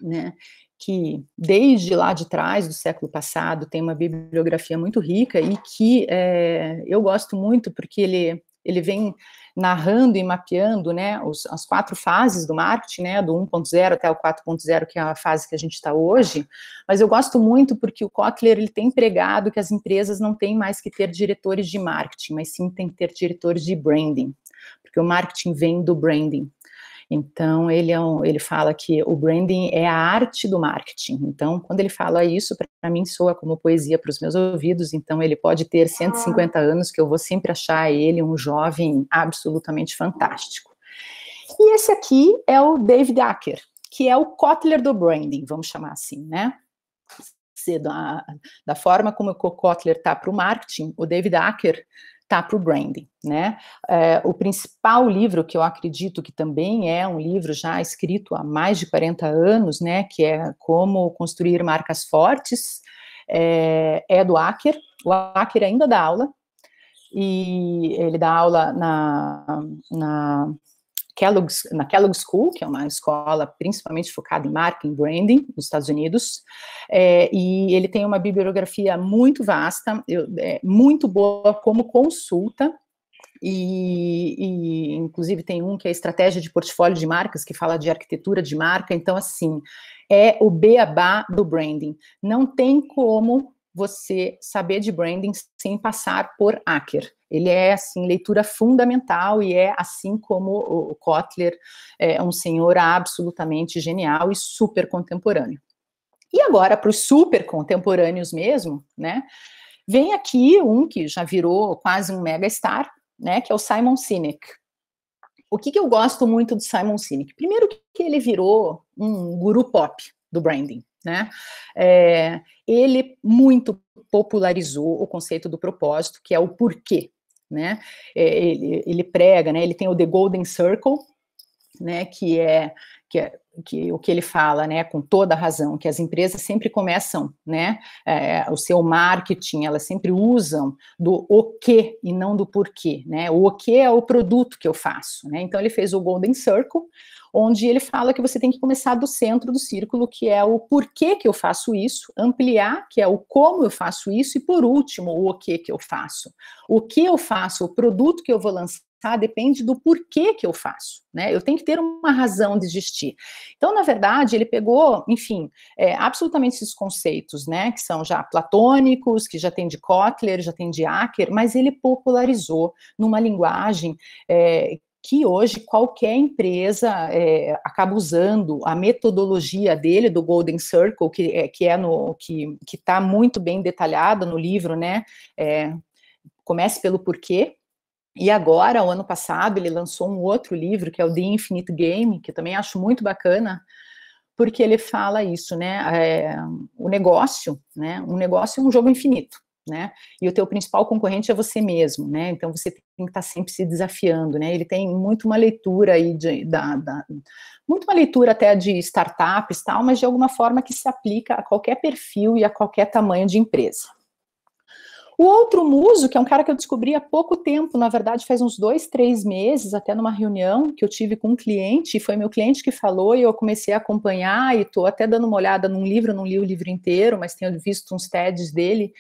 né, que desde lá de trás, do século passado, tem uma bibliografia muito rica e que eu gosto muito porque ele vem narrando e mapeando, né, as 4 fases do marketing, né, do 1.0 até o 4.0, que é a fase que a gente está hoje, mas eu gosto muito porque o Kotler, ele tem pregado que as empresas não têm mais que ter diretores de marketing, mas sim tem que ter diretores de branding, porque o marketing vem do branding. Então, ele fala que o branding é a arte do marketing. Então, quando ele fala isso, para mim soa como poesia para os meus ouvidos. Então, ele pode ter 150 anos, que eu vou sempre achar ele um jovem absolutamente fantástico. E esse aqui é o David Acker, que é o Kotler do branding, vamos chamar assim, né? Da forma como o Kotler está para o marketing, o David Acker está para o branding, né? O principal livro, que eu acredito que também é um livro já escrito há mais de 40 anos, né, que é Como Construir Marcas Fortes, é do Acker. O Acker ainda dá aula, e ele dá aula na Kellogg School, que é uma escola principalmente focada em marketing e branding nos Estados Unidos, e ele tem uma bibliografia muito vasta, muito boa como consulta, e inclusive tem um que é Estratégia de Portfólio de Marcas, que fala de arquitetura de marca. Então, assim, é o beabá do branding. Não tem como você saber de branding sem passar por Acker. Ele é, assim, leitura fundamental e é, assim como o Kotler, um senhor absolutamente genial e super contemporâneo. E agora, para os super contemporâneos mesmo, né, vem aqui um que já virou quase um megastar, né, que é o Simon Sinek. O que eu gosto muito do Simon Sinek? Primeiro que ele virou um guru pop do branding, né? Ele muito popularizou o conceito do propósito, que é o porquê, né? Ele prega, né? Ele tem o The Golden Circle, né? Que o que ele fala, né, com toda a razão, que as empresas sempre começam, né, o seu marketing, elas sempre usam do o que e não do porquê, né, o que é o produto que eu faço, né, então ele fez o Golden Circle, onde ele fala que você tem que começar do centro do círculo, que é o porquê que eu faço isso, ampliar, que é o como eu faço isso, e por último, o que eu faço. O que eu faço, o produto que eu vou lançar, depende do porquê que eu faço, né, eu tenho que ter uma razão de existir. Então, na verdade, ele pegou, enfim, absolutamente esses conceitos, né, que são já platônicos, que já tem de Kotler, já tem de Acker, mas ele popularizou numa linguagem que hoje qualquer empresa acaba usando a metodologia dele, do Golden Circle, que está muito bem detalhada no livro, né, comece pelo porquê. E agora, o ano passado, ele lançou um outro livro, que é o The Infinite Game, que eu também acho muito bacana, porque ele fala isso, né, o negócio, né, um negócio é um jogo infinito, né, e o teu principal concorrente é você mesmo, né, então você tem que estar sempre se desafiando, né, ele tem muito uma leitura aí, muito uma leitura até de startups e tal, mas de alguma forma que se aplica a qualquer perfil e a qualquer tamanho de empresa. O outro muso, que é um cara que eu descobri há pouco tempo, na verdade faz uns 2, 3 meses, até numa reunião que eu tive com um cliente, e foi meu cliente que falou, e eu comecei a acompanhar, e estou até dando uma olhada num livro, não li o livro inteiro, mas tenho visto uns TEDs dele,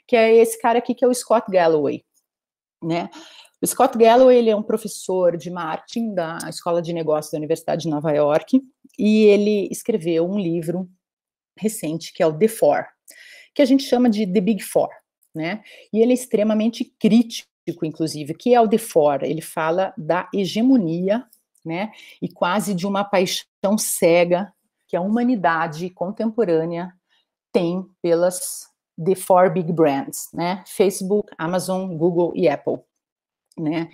que é esse cara aqui, que é o Scott Galloway, né? O Scott Galloway, ele é um professor de marketing da Escola de Negócios da Universidade de Nova York, e ele escreveu um livro recente, que é o The Four, que a gente chama de The Big Four, né? E ele é extremamente crítico, inclusive, que é o The Four. Ele fala da hegemonia, né? E quase de uma paixão cega que a humanidade contemporânea tem pelas The Four Big Brands, né? Facebook, Amazon, Google e Apple, né?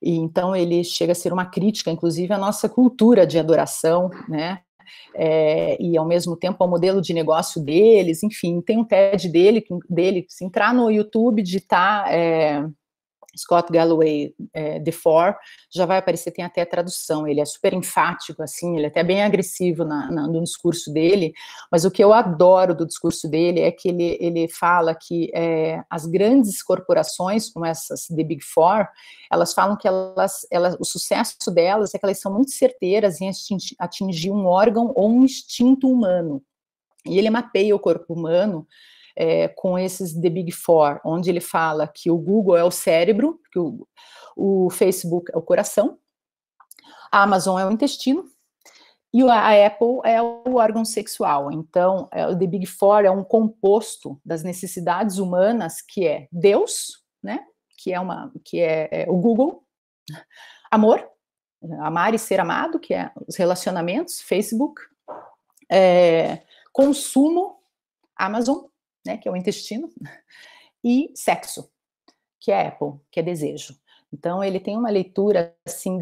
E então ele chega a ser uma crítica, inclusive, à nossa cultura de adoração, né? E ao mesmo tempo é o modelo de negócio deles, enfim, tem um TED dele, se entrar no YouTube, digitar Scott Galloway, The Four, já vai aparecer, tem até tradução, ele é super enfático, assim, ele é até bem agressivo no discurso dele, mas o que eu adoro do discurso dele é que ele fala que as grandes corporações, como essas The Big Four, elas falam que o sucesso delas é que elas são muito certeiras em atingir um órgão ou um instinto humano, e ele mapeia o corpo humano com esses The Big Four, onde ele fala que o Google é o cérebro, que o Facebook é o coração, a Amazon é o intestino, e a Apple é o órgão sexual. Então, o The Big Four é um composto das necessidades humanas, que é Deus, né, que é o Google, amor, amar e ser amado, que é os relacionamentos, Facebook, consumo, Amazon, né, que é o intestino, e sexo, que é Apple, que é desejo. Então, ele tem uma leitura, assim,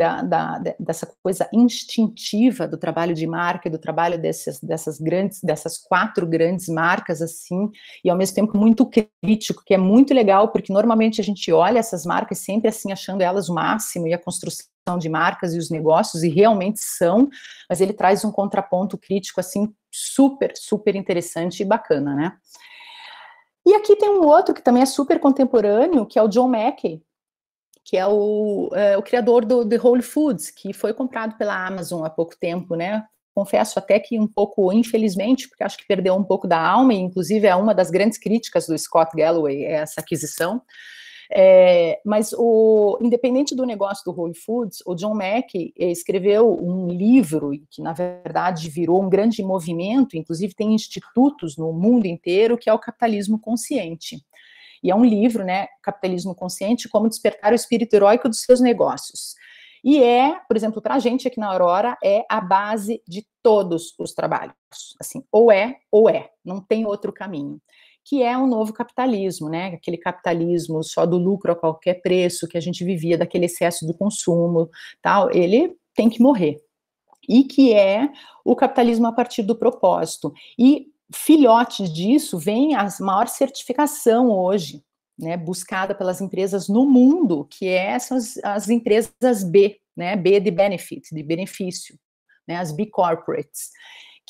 dessa coisa instintiva do trabalho de marca, do trabalho dessas 4 grandes marcas, assim, e ao mesmo tempo muito crítico, que é muito legal, porque normalmente a gente olha essas marcas sempre, assim, achando elas o máximo, e a construção de marcas e os negócios, e realmente são, mas ele traz um contraponto crítico, assim, super, super interessante e bacana, né? E aqui tem um outro que também é super contemporâneo, que é o John Mackey, que é o criador do The Whole Foods, que foi comprado pela Amazon há pouco tempo, né? Confesso até que um pouco, infelizmente, porque acho que perdeu um pouco da alma, e inclusive é uma das grandes críticas do Scott Galloway, essa aquisição. Mas independente do negócio do Whole Foods, o John Mackey escreveu um livro que na verdade virou um grande movimento, inclusive tem institutos no mundo inteiro, que é o Capitalismo Consciente. E é um livro, né, Capitalismo Consciente, como despertar o espírito heróico dos seus negócios. E por exemplo, para a gente aqui na Aurora, é a base de todos os trabalhos. Assim, ou é, não tem outro caminho. Que é um novo capitalismo, né? Aquele capitalismo só do lucro a qualquer preço que a gente vivia, daquele excesso do consumo, tal, ele tem que morrer. E que é o capitalismo a partir do propósito. E filhotes disso vem a maior certificação hoje, né, buscada pelas empresas no mundo, que são as empresas B, né, B de benefit, de benefício, né, as B corporates,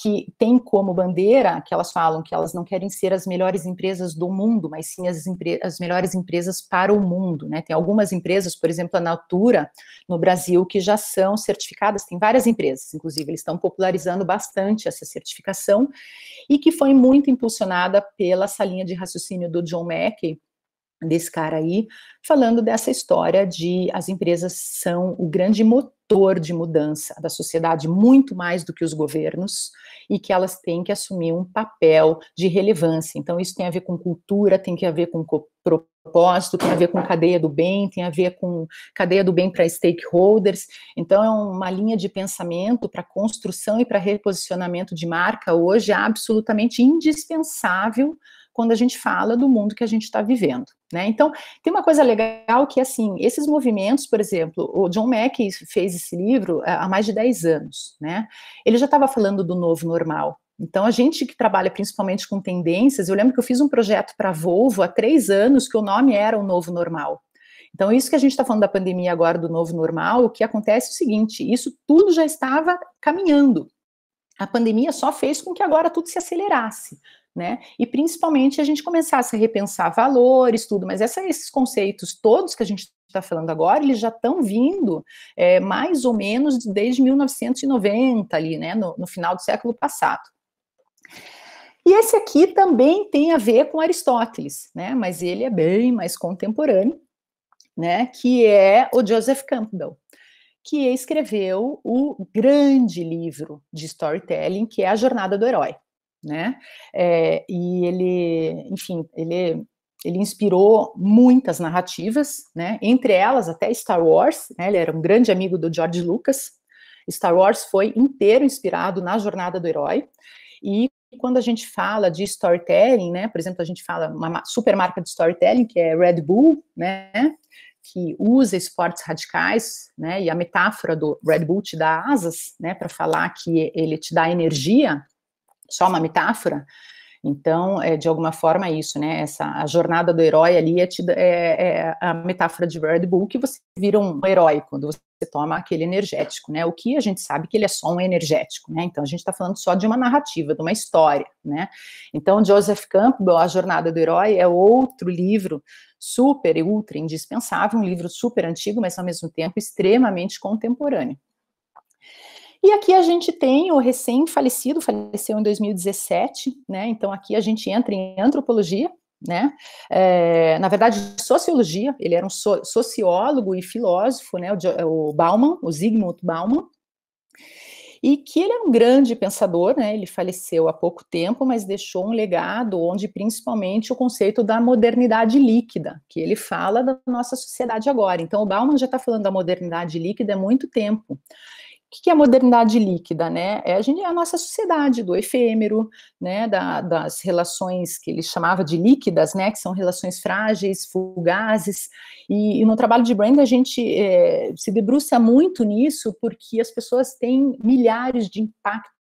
que tem como bandeira, que elas falam que elas não querem ser as melhores empresas do mundo, mas sim as melhores empresas para o mundo, né? Tem algumas empresas, por exemplo, a Natura, no Brasil, que já são certificadas, tem várias empresas, inclusive, eles estão popularizando bastante essa certificação, e que foi muito impulsionada pela essa linha de raciocínio do John Mackey, desse cara aí, falando dessa história de as empresas são o grande motor de mudança da sociedade, muito mais do que os governos, e que elas têm que assumir um papel de relevância. Então, isso tem a ver com cultura, tem a ver com propósito, tem a ver com cadeia do bem, tem a ver com cadeia do bem para stakeholders. Então, é uma linha de pensamento para construção e para reposicionamento de marca hoje absolutamente indispensável quando a gente fala do mundo que a gente está vivendo, né? Então, tem uma coisa legal que, assim, esses movimentos, por exemplo, o John Mackey fez esse livro há mais de 10 anos, né? Ele já estava falando do novo normal. Então, a gente que trabalha principalmente com tendências, eu lembro que eu fiz um projeto para a Volvo há 3 anos, que o nome era o novo normal. Então, isso que a gente está falando da pandemia agora, do novo normal, o que acontece é o seguinte, isso tudo já estava caminhando. A pandemia só fez com que agora tudo se acelerasse, né? E principalmente a gente começasse a repensar valores, tudo, mas esses conceitos todos que a gente está falando agora, eles já estão vindo mais ou menos desde 1990 ali, né? No final do século passado. E esse aqui também tem a ver com Aristóteles, né? Mas ele é bem mais contemporâneo, né? Que é o Joseph Campbell, que escreveu o grande livro de storytelling, que é A Jornada do Herói, né? E ele, enfim, ele inspirou muitas narrativas, né? Entre elas até Star Wars, né? Ele era um grande amigo do George Lucas. Star Wars foi inteiro inspirado na Jornada do Herói. E quando a gente fala de storytelling, né? Por exemplo, a gente fala uma super marca de storytelling, que é Red Bull, né? que usa esportes radicais, né, e a metáfora do Red Bull te dá asas, né, para falar que ele te dá energia, só uma metáfora. Então, de alguma forma é isso, né, a jornada do herói ali é a metáfora de Red Bull, que você vira um herói quando você toma aquele energético, né, o que a gente sabe que ele é só um energético, né, então a gente está falando só de uma narrativa, de uma história, né. Então, Joseph Campbell, A Jornada do Herói, é outro livro super e ultra indispensável, um livro super antigo, mas ao mesmo tempo extremamente contemporâneo. E aqui a gente tem o recém-falecido, faleceu em 2017, né, então aqui a gente entra em antropologia, né, na verdade sociologia, ele era um sociólogo e filósofo, né, o Bauman, o Zygmunt Bauman, e que ele é um grande pensador, né, ele faleceu há pouco tempo, mas deixou um legado onde principalmente o conceito da modernidade líquida, que ele fala da nossa sociedade agora. Então o Bauman já está falando da modernidade líquida há muito tempo. O que é a modernidade líquida, né? É a nossa sociedade do efêmero, né? Das relações que ele chamava de líquidas, né? Que são relações frágeis, fugazes. E no trabalho de branding a gente se debruça muito nisso, porque as pessoas têm milhares de impactos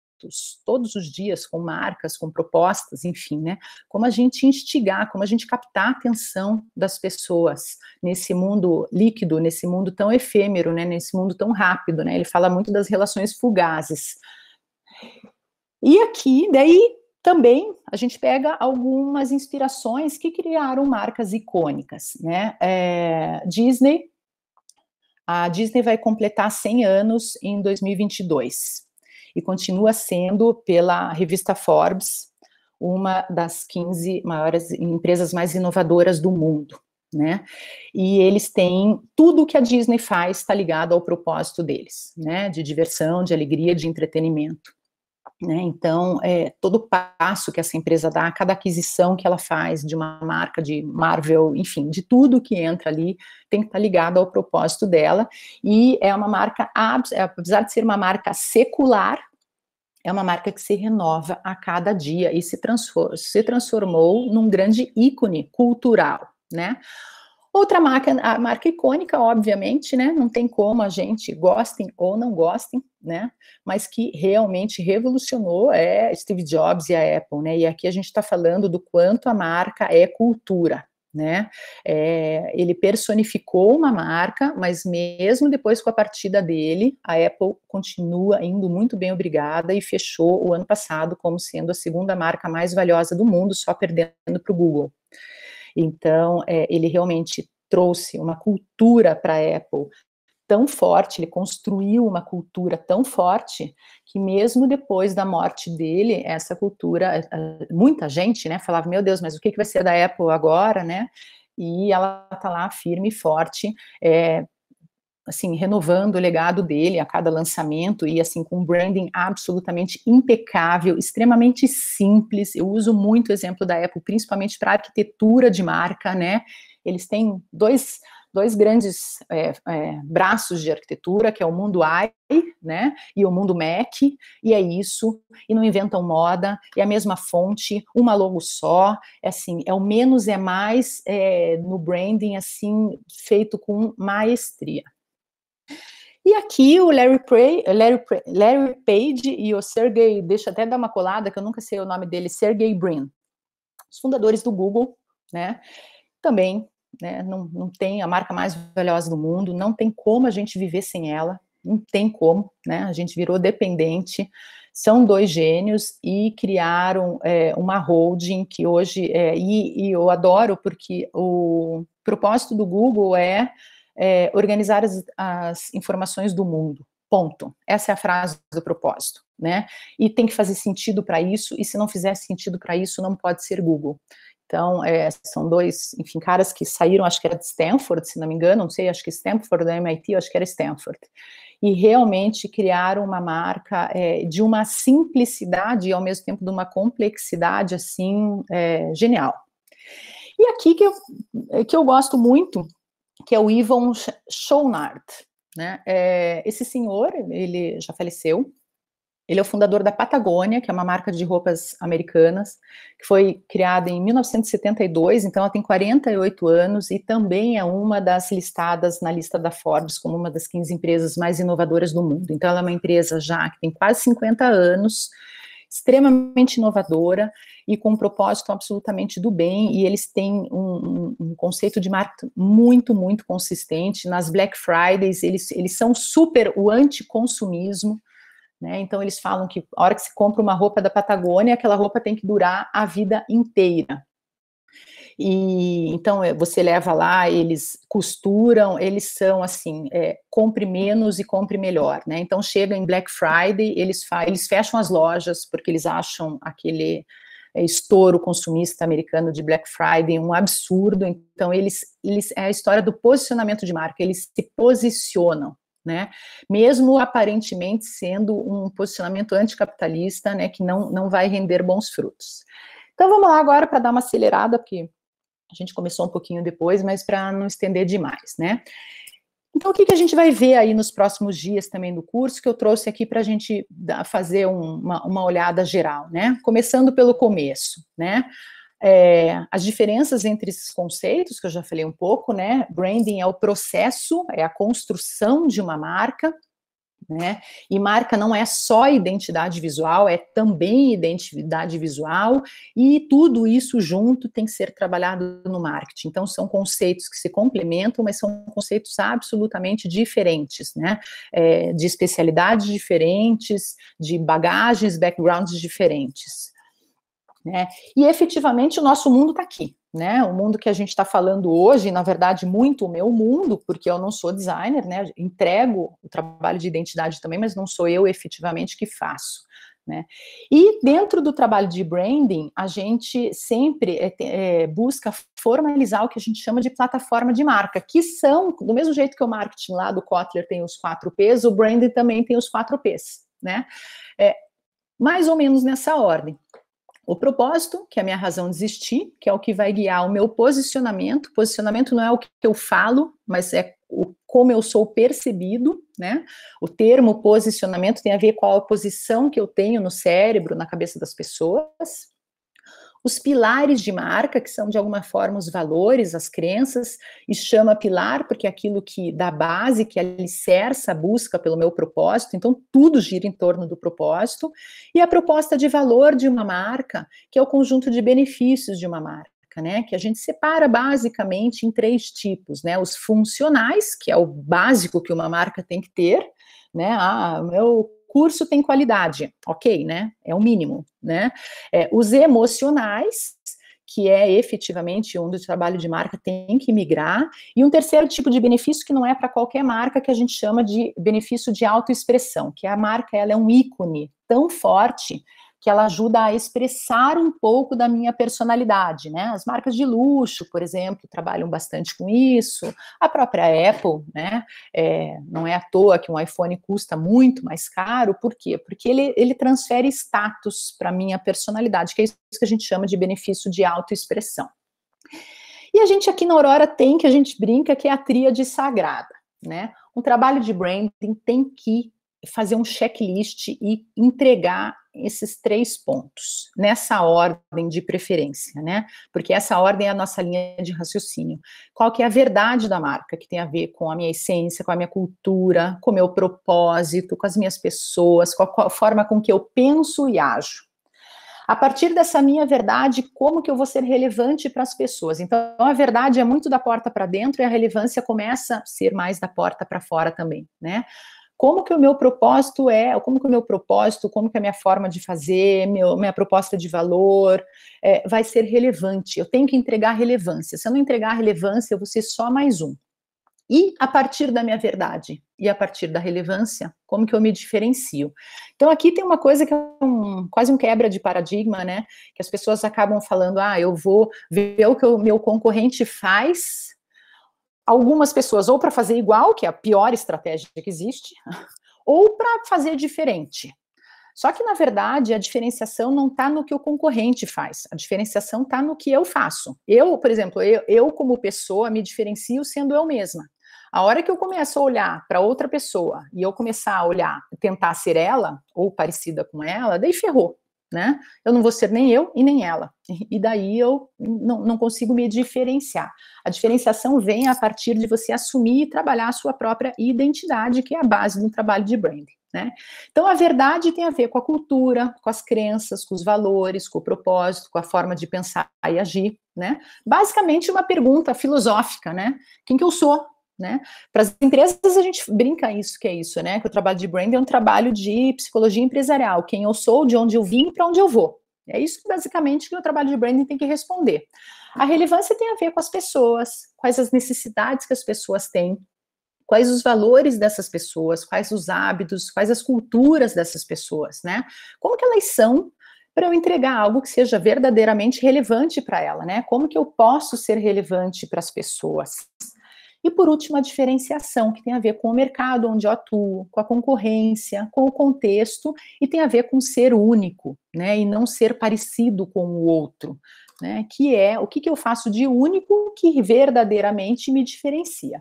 todos os dias com marcas, com propostas, enfim, né? Como a gente instigar, como a gente captar a atenção das pessoas nesse mundo líquido, nesse mundo tão efêmero, né? Nesse mundo tão rápido, né? Ele fala muito das relações fugazes. E aqui, daí, também, a gente pega algumas inspirações que criaram marcas icônicas, né? Disney, a Disney vai completar 100 anos em 2022. E continua sendo, pela revista Forbes, uma das 15 maiores empresas mais inovadoras do mundo, né? E eles têm tudo que a Disney faz está ligado ao propósito deles, né? De diversão, de alegria, de entretenimento. Né? Então, todo passo que essa empresa dá, cada aquisição que ela faz de uma marca de Marvel, enfim, de tudo que entra ali, tem que estar ligado ao propósito dela, e é uma marca, apesar de ser uma marca secular, é uma marca que se renova a cada dia e se transformou num grande ícone cultural, né? Outra marca, a marca icônica, obviamente, né, não tem como a gente gostem ou não gostem, né, mas que realmente revolucionou é Steve Jobs e a Apple, né, e aqui a gente está falando do quanto a marca é cultura, né, ele personificou uma marca, mas mesmo depois com a partida dele, a Apple continua indo muito bem, obrigada, e fechou o ano passado como sendo a segunda marca mais valiosa do mundo, só perdendo para o Google. Então, ele realmente trouxe uma cultura para a Apple tão forte, ele construiu uma cultura tão forte, que mesmo depois da morte dele, essa cultura, muita gente, né, falava, meu Deus, mas o que vai ser da Apple agora, né, e ela está lá firme e forte, assim, renovando o legado dele a cada lançamento, e assim, com um branding absolutamente impecável, extremamente simples. Eu uso muito o exemplo da Apple, principalmente para arquitetura de marca, né, eles têm dois grandes braços de arquitetura, que é o mundo AI, né, e o mundo Mac, e é isso, e não inventam moda, é a mesma fonte, uma logo só, assim, é o menos é mais no branding, assim, feito com maestria. E aqui o Larry Page e o Sergey, deixa eu até dar uma colada, que eu nunca sei o nome dele, Sergey Brin, os fundadores do Google, né, também, né, não tem a marca mais valiosa do mundo, não tem como a gente viver sem ela, não tem como, né, a gente virou dependente, são dois gênios e criaram uma holding que hoje, e eu adoro porque o propósito do Google organizar as informações do mundo, ponto. Essa é a frase do propósito, né? E tem que fazer sentido para isso, e se não fizer sentido para isso, não pode ser Google. Então, são dois, enfim, caras que saíram, acho que era de Stanford, se não me engano, não sei, acho que Stanford, da MIT, acho que era Stanford, e realmente criaram uma marca de uma simplicidade e ao mesmo tempo de uma complexidade, assim, genial. E aqui que eu gosto muito, que é o Yvon Chouinard, né? Esse senhor, ele já faleceu, Ele é o fundador da Patagônia, que é uma marca de roupas americanas, que foi criada em 1972, então ela tem 48 anos e também é uma das listadas na lista da Forbes como uma das 15 empresas mais inovadoras do mundo. Então ela é uma empresa já que tem quase 50 anos, extremamente inovadora e com um propósito absolutamente do bem, e eles têm um conceito de marca muito, muito consistente. Nas Black Fridays, eles são super o anticonsumismo, né? Então eles falam que a hora que se compra uma roupa da Patagônia, aquela roupa tem que durar a vida inteira. E então você leva lá, eles costuram, eles são assim, compre menos e compre melhor, né? Então chega em Black Friday, eles fecham as lojas porque eles acham aquele estouro consumista americano de Black Friday um absurdo. Então eles é a história do posicionamento de marca, eles se posicionam, né? Mesmo aparentemente sendo um posicionamento anticapitalista, né, que não vai render bons frutos. Então vamos lá agora para dar uma acelerada, porque a gente começou um pouquinho depois, mas para não estender demais, né? Então o que a gente vai ver aí nos próximos dias também do curso, que eu trouxe aqui para a gente fazer uma olhada geral, né? Começando pelo começo, né? As diferenças entre esses conceitos, que eu já falei um pouco, né? Branding é o processo, é a construção de uma marca, né? E marca não é só identidade visual, é também identidade visual, e tudo isso junto tem que ser trabalhado no marketing. Então, são conceitos que se complementam, mas são conceitos absolutamente diferentes, né? De especialidades diferentes, de bagagens, backgrounds diferentes. Né? E efetivamente o nosso mundo está aqui, né? O mundo que a gente está falando hoje, na verdade, muito o meu mundo, porque eu não sou designer, né? Entrego o trabalho de identidade também, mas não sou eu efetivamente que faço, né? E dentro do trabalho de branding, a gente sempre busca formalizar o que a gente chama de plataforma de marca, que são, do mesmo jeito que o marketing lá do Kotler tem os 4 Ps, o branding também tem os 4 Ps, né? Mais ou menos nessa ordem. O propósito, que é a minha razão de existir, que é o que vai guiar o meu posicionamento. Posicionamento não é o que eu falo, mas é como eu sou percebido, né? O termo posicionamento tem a ver com a posição que eu tenho no cérebro, na cabeça das pessoas. Os pilares de marca, que são de alguma forma os valores, as crenças, e chama pilar porque é aquilo que dá base, que alicerça a busca pelo meu propósito, então tudo gira em torno do propósito, e a proposta de valor de uma marca, que é o conjunto de benefícios de uma marca, né, que a gente separa basicamente em 3 tipos, né, os funcionais, que é o básico que uma marca tem que ter, né, meu curso tem qualidade, ok, né? É o mínimo, né? Os emocionais, que é efetivamente onde o trabalho de marca tem que migrar, e um terceiro tipo de benefício que não é para qualquer marca, que a gente chama de benefício de autoexpressão, que a marca ela é um ícone tão forte que ela ajuda a expressar um pouco da minha personalidade, né? As marcas de luxo, por exemplo, trabalham bastante com isso. A própria Apple, né? Não é à toa que um iPhone custa muito mais caro. Por quê? Porque ele transfere status para a minha personalidade, que é isso que a gente chama de benefício de autoexpressão. E a gente aqui na Aurora tem, que a gente brinca, que é a tríade sagrada, né? Um trabalho de branding tem que fazer um checklist e entregar esses 3 pontos, nessa ordem de preferência, né? Porque essa ordem é a nossa linha de raciocínio. Qual que é a verdade da marca, que tem a ver com a minha essência, com a minha cultura, com o meu propósito, com as minhas pessoas, com a forma com que eu penso e ajo. A partir dessa minha verdade, como que eu vou ser relevante para as pessoas? Então, a verdade é muito da porta para dentro e a relevância começa a ser mais da porta para fora também, né? Como que o meu propósito como que a minha forma de fazer, minha proposta de valor vai ser relevante. Eu tenho que entregar relevância. Se eu não entregar relevância, eu vou ser só mais um. E a partir da minha verdade e a partir da relevância, como que eu me diferencio? Então aqui tem uma coisa que é quase um quebra de paradigma, né? Que as pessoas acabam falando, eu vou ver o que o meu concorrente faz. Algumas pessoas ou para fazer igual, que é a pior estratégia que existe, ou para fazer diferente. Só que, na verdade, a diferenciação não está no que o concorrente faz, a diferenciação está no que eu faço. Eu, por exemplo, eu como pessoa me diferencio sendo eu mesma. A hora que eu começo a olhar para outra pessoa e eu começar a olhar, tentar ser ela ou parecida com ela, daí ferrou, né? Eu não vou ser nem eu e nem ela. E daí eu não consigo me diferenciar. A diferenciação vem a partir de você assumir e trabalhar a sua própria identidade, que é a base do trabalho de branding, né? Então, a verdade tem a ver com a cultura, com as crenças, com os valores, com o propósito, com a forma de pensar e agir, né? Basicamente, uma pergunta filosófica, né? Quem que eu sou? Né? Para as empresas a gente brinca isso, que é isso, né? Que o trabalho de branding é um trabalho de psicologia empresarial, quem eu sou, de onde eu vim, para onde eu vou. É isso que basicamente que o trabalho de branding tem que responder. A relevância tem a ver com as pessoas, quais as necessidades que as pessoas têm, quais os valores dessas pessoas, quais os hábitos, quais as culturas dessas pessoas, né? Como que elas são para eu entregar algo que seja verdadeiramente relevante para ela, né? Como que eu posso ser relevante para as pessoas? E, por último, a diferenciação, que tem a ver com o mercado onde eu atuo, com a concorrência, com o contexto, e tem a ver com ser único, né, e não ser parecido com o outro, né, que é o que eu faço de único que verdadeiramente me diferencia.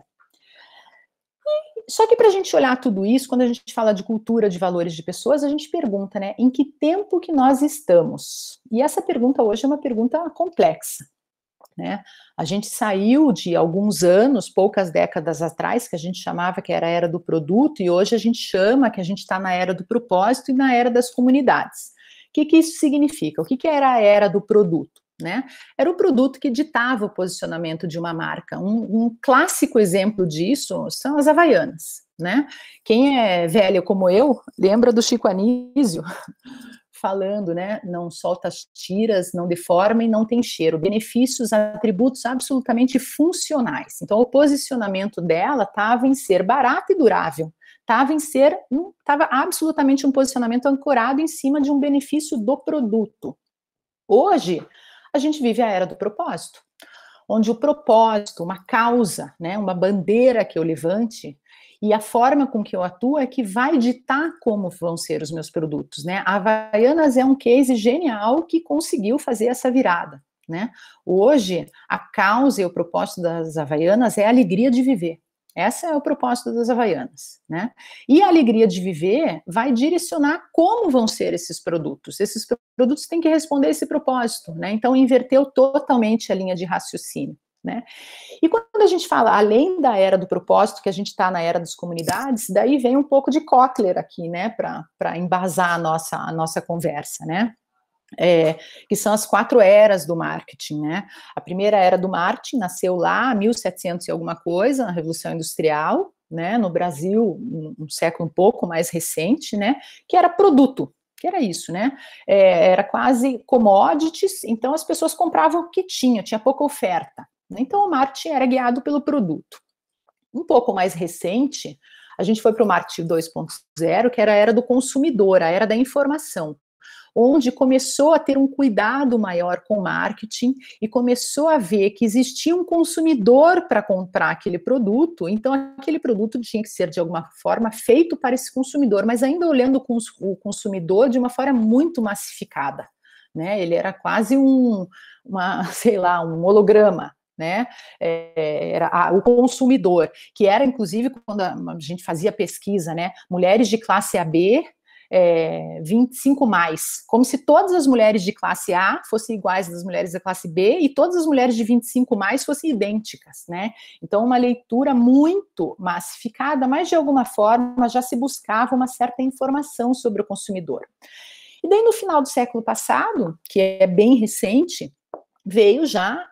Só que para a gente olhar tudo isso, quando a gente fala de cultura, de valores de pessoas, a gente pergunta, né, em que tempo que nós estamos? E essa pergunta hoje é uma pergunta complexa. Né? A gente saiu de alguns anos, poucas décadas atrás, que a gente chamava que era a era do produto, e hoje a gente chama que a gente está na era do propósito e na era das comunidades. O que isso significa? O que era a era do produto? Né? Era o produto que ditava o posicionamento de uma marca. Um clássico exemplo disso são as Havaianas. Né? Quem é velho como eu, lembra do Chico Anísio, falando, né, não solta as tiras, não deforma e não tem cheiro, benefícios, atributos absolutamente funcionais. Então, o posicionamento dela estava em ser barato e durável, estava absolutamente um posicionamento ancorado em cima de um benefício do produto. Hoje, a gente vive a era do propósito, onde o propósito, uma causa, né, uma bandeira que eu levante, e a forma com que eu atuo é que vai ditar como vão ser os meus produtos, né? A Havaianas é um case genial que conseguiu fazer essa virada, né? Hoje, a causa e o propósito das Havaianas é a alegria de viver. Esse é o propósito das Havaianas, né? E a alegria de viver vai direcionar como vão ser esses produtos. Esses produtos têm que responder esse propósito, né? Então, inverteu totalmente a linha de raciocínio, né? E quando a gente fala, além da era do propósito, que a gente está na era das comunidades, daí vem um pouco de Kotler aqui, né, para embasar a nossa conversa, né? Que são as 4 eras do marketing, né? A primeira era do marketing nasceu lá, 1700 e alguma coisa, na Revolução Industrial, né? No Brasil, um século um pouco mais recente, né? Que era produto, que era isso, né? Era quase commodities, então as pessoas compravam o que tinha pouca oferta. Então, o marketing era guiado pelo produto. Um pouco mais recente, a gente foi para o marketing 2.0, que era a era do consumidor, a era da informação, onde começou a ter um cuidado maior com o marketing e começou a ver que existia um consumidor para comprar aquele produto, então aquele produto tinha que ser, de alguma forma, feito para esse consumidor, mas ainda olhando o consumidor de uma forma muito massificada, né? Ele era quase um holograma, né? Era o consumidor, que era, inclusive, quando a gente fazia pesquisa, né? Mulheres de classe AB, 25 mais, como se todas as mulheres de classe A fossem iguais às mulheres da classe B e todas as mulheres de 25 mais fossem idênticas, né? Então, uma leitura muito massificada, mas de alguma forma já se buscava uma certa informação sobre o consumidor. E daí, no final do século passado, que é bem recente, veio já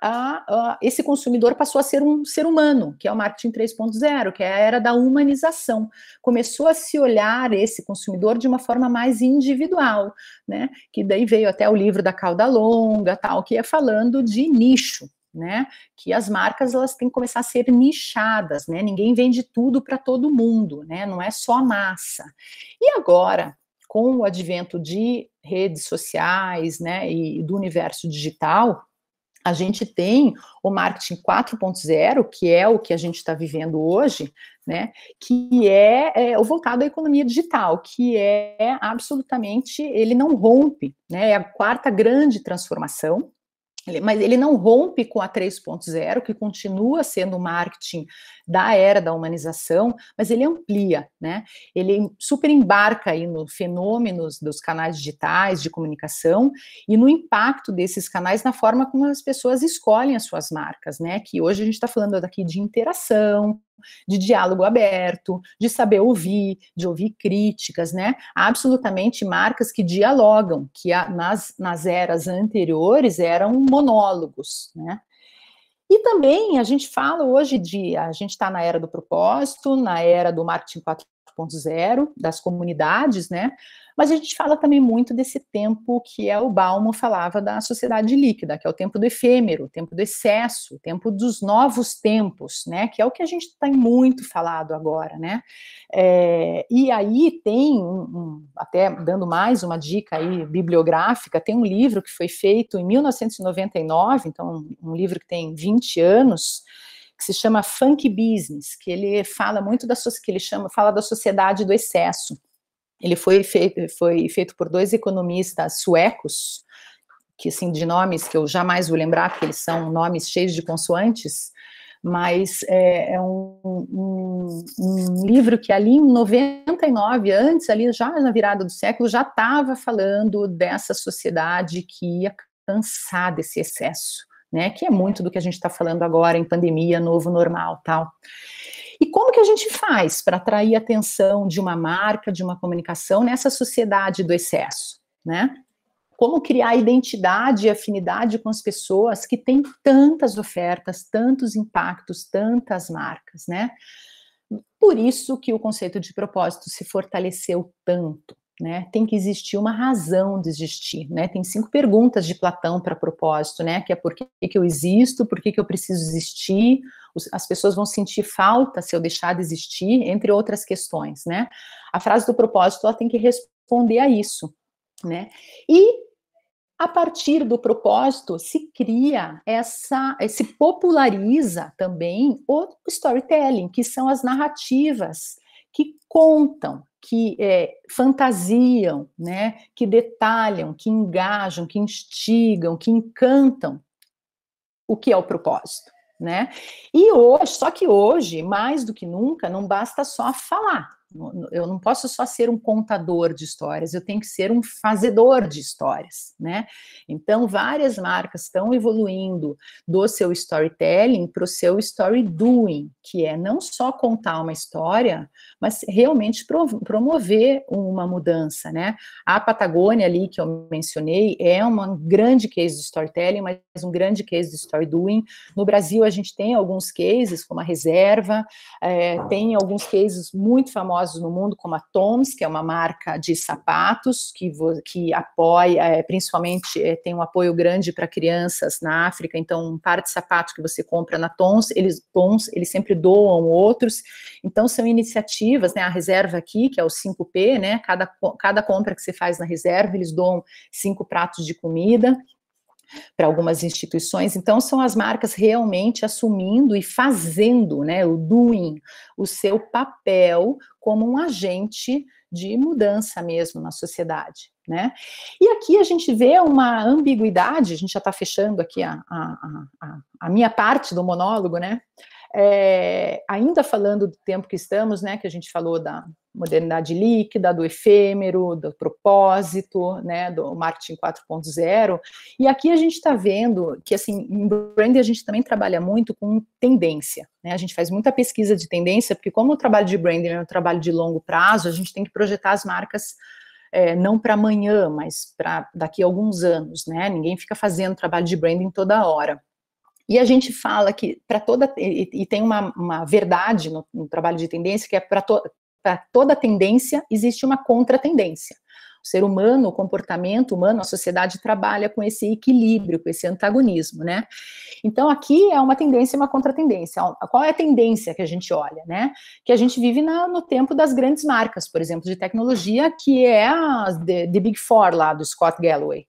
esse consumidor passou a ser um ser humano, que é o marketing 3.0, que é a era da humanização. Começou a se olhar esse consumidor de uma forma mais individual, né? Que daí veio até o livro da Cauda Longa, tal, que é falando de nicho, né? Que as marcas elas têm que começar a ser nichadas, né? Ninguém vende tudo para todo mundo, né? Não é só massa. E agora, com o advento de redes sociais, né, e do universo digital, a gente tem o marketing 4.0, que é o que a gente está vivendo hoje, né, que é o voltado à economia digital, que é absolutamente, ele não rompe, né, é a 4ª grande transformação, Mas ele não rompe com a 3.0, que continua sendo o marketing da era da humanização, mas ele amplia, né? Ele super embarca aí nos fenômenos dos canais digitais de comunicação e no impacto desses canais na forma como as pessoas escolhem as suas marcas, né? Que hoje a gente está falando aqui de interação, de diálogo aberto, de saber ouvir, de ouvir críticas, né? Há absolutamente marcas que dialogam, que nas eras anteriores eram monólogos, né? E também a gente fala hoje a gente está na era do propósito, na era do marketing 4.0, das comunidades, né? Mas a gente fala também muito desse tempo que o Bauman falava da sociedade líquida, que é o tempo do efêmero, o tempo do excesso, o tempo dos novos tempos, né? Que é o que a gente tem muito falado agora, né? E aí tem, até dando mais uma dica aí bibliográfica, tem um livro que foi feito em 1999, então um livro que tem 20 anos, que se chama Funk Business, que ele fala muito fala da sociedade do excesso. Ele foi feito por 2 economistas suecos, que assim, de nomes que eu jamais vou lembrar, porque eles são nomes cheios de consoantes, mas é um livro que ali em 99, antes, ali já na virada do século, já estava falando dessa sociedade que ia cansar desse excesso, né, que é muito do que a gente está falando agora em pandemia, novo normal, tal. E como que a gente faz para atrair a atenção de uma marca, de uma comunicação nessa sociedade do excesso, né? Como criar identidade e afinidade com as pessoas que têm tantas ofertas, tantos impactos, tantas marcas, né? Por isso que o conceito de propósito se fortaleceu tanto, né? Tem que existir uma razão de existir, né? Tem 5 perguntas de Platão para propósito, né? Que é por que eu existo, por que eu preciso existir, as pessoas vão sentir falta se eu deixar de existir, entre outras questões, né? A frase do propósito, ela tem que responder a isso, né? E a partir do propósito se cria se populariza também o storytelling, que são as narrativas que contam, que fantasiam, né, que detalham, que engajam, que instigam, que encantam o que é o propósito, né? E hoje, só que hoje, mais do que nunca, não basta só falar. Eu não posso só ser um contador de histórias, eu tenho que ser um fazedor de histórias, né? Então, várias marcas estão evoluindo do seu storytelling para o seu story doing, que é não só contar uma história, mas realmente promover uma mudança, né? A Patagônia ali, que eu mencionei, é uma grande case de storytelling, mas um grande case de story doing. No Brasil, a gente tem alguns cases, como a Reserva, tem alguns cases muito famosos no mundo, como a Toms, que é uma marca de sapatos, que apoia, principalmente tem um apoio grande para crianças na África, então um par de sapatos que você compra na Toms, eles sempre doam outros, então são iniciativas, né, a Reserva aqui, que é o 5P, né, cada compra que você faz na Reserva, eles doam 5 pratos de comida para algumas instituições, então são as marcas realmente assumindo e fazendo, né, o doing, o seu papel como um agente de mudança mesmo na sociedade, né? E aqui a gente vê uma ambiguidade, a gente já está fechando aqui a minha parte do monólogo, né? Ainda falando do tempo que estamos, né, que a gente falou da modernidade líquida, do efêmero, do propósito, né, do marketing 4.0, e aqui a gente está vendo que, assim, em branding a gente também trabalha muito com tendência, né, a gente faz muita pesquisa de tendência, porque como o trabalho de branding é um trabalho de longo prazo, a gente tem que projetar as marcas não para amanhã, mas para daqui a alguns anos, né, ninguém fica fazendo trabalho de branding toda hora. E a gente fala que para toda, e tem uma verdade no trabalho de tendência, que é para toda tendência existe uma contra-tendência. O ser humano, o comportamento humano, a sociedade trabalha com esse equilíbrio, com esse antagonismo, né? Então aqui é uma tendência e uma contra-tendência. Qual é a tendência que a gente olha, né? Que a gente vive no tempo das grandes marcas, por exemplo, de tecnologia, que é a The Big Four lá do Scott Galloway.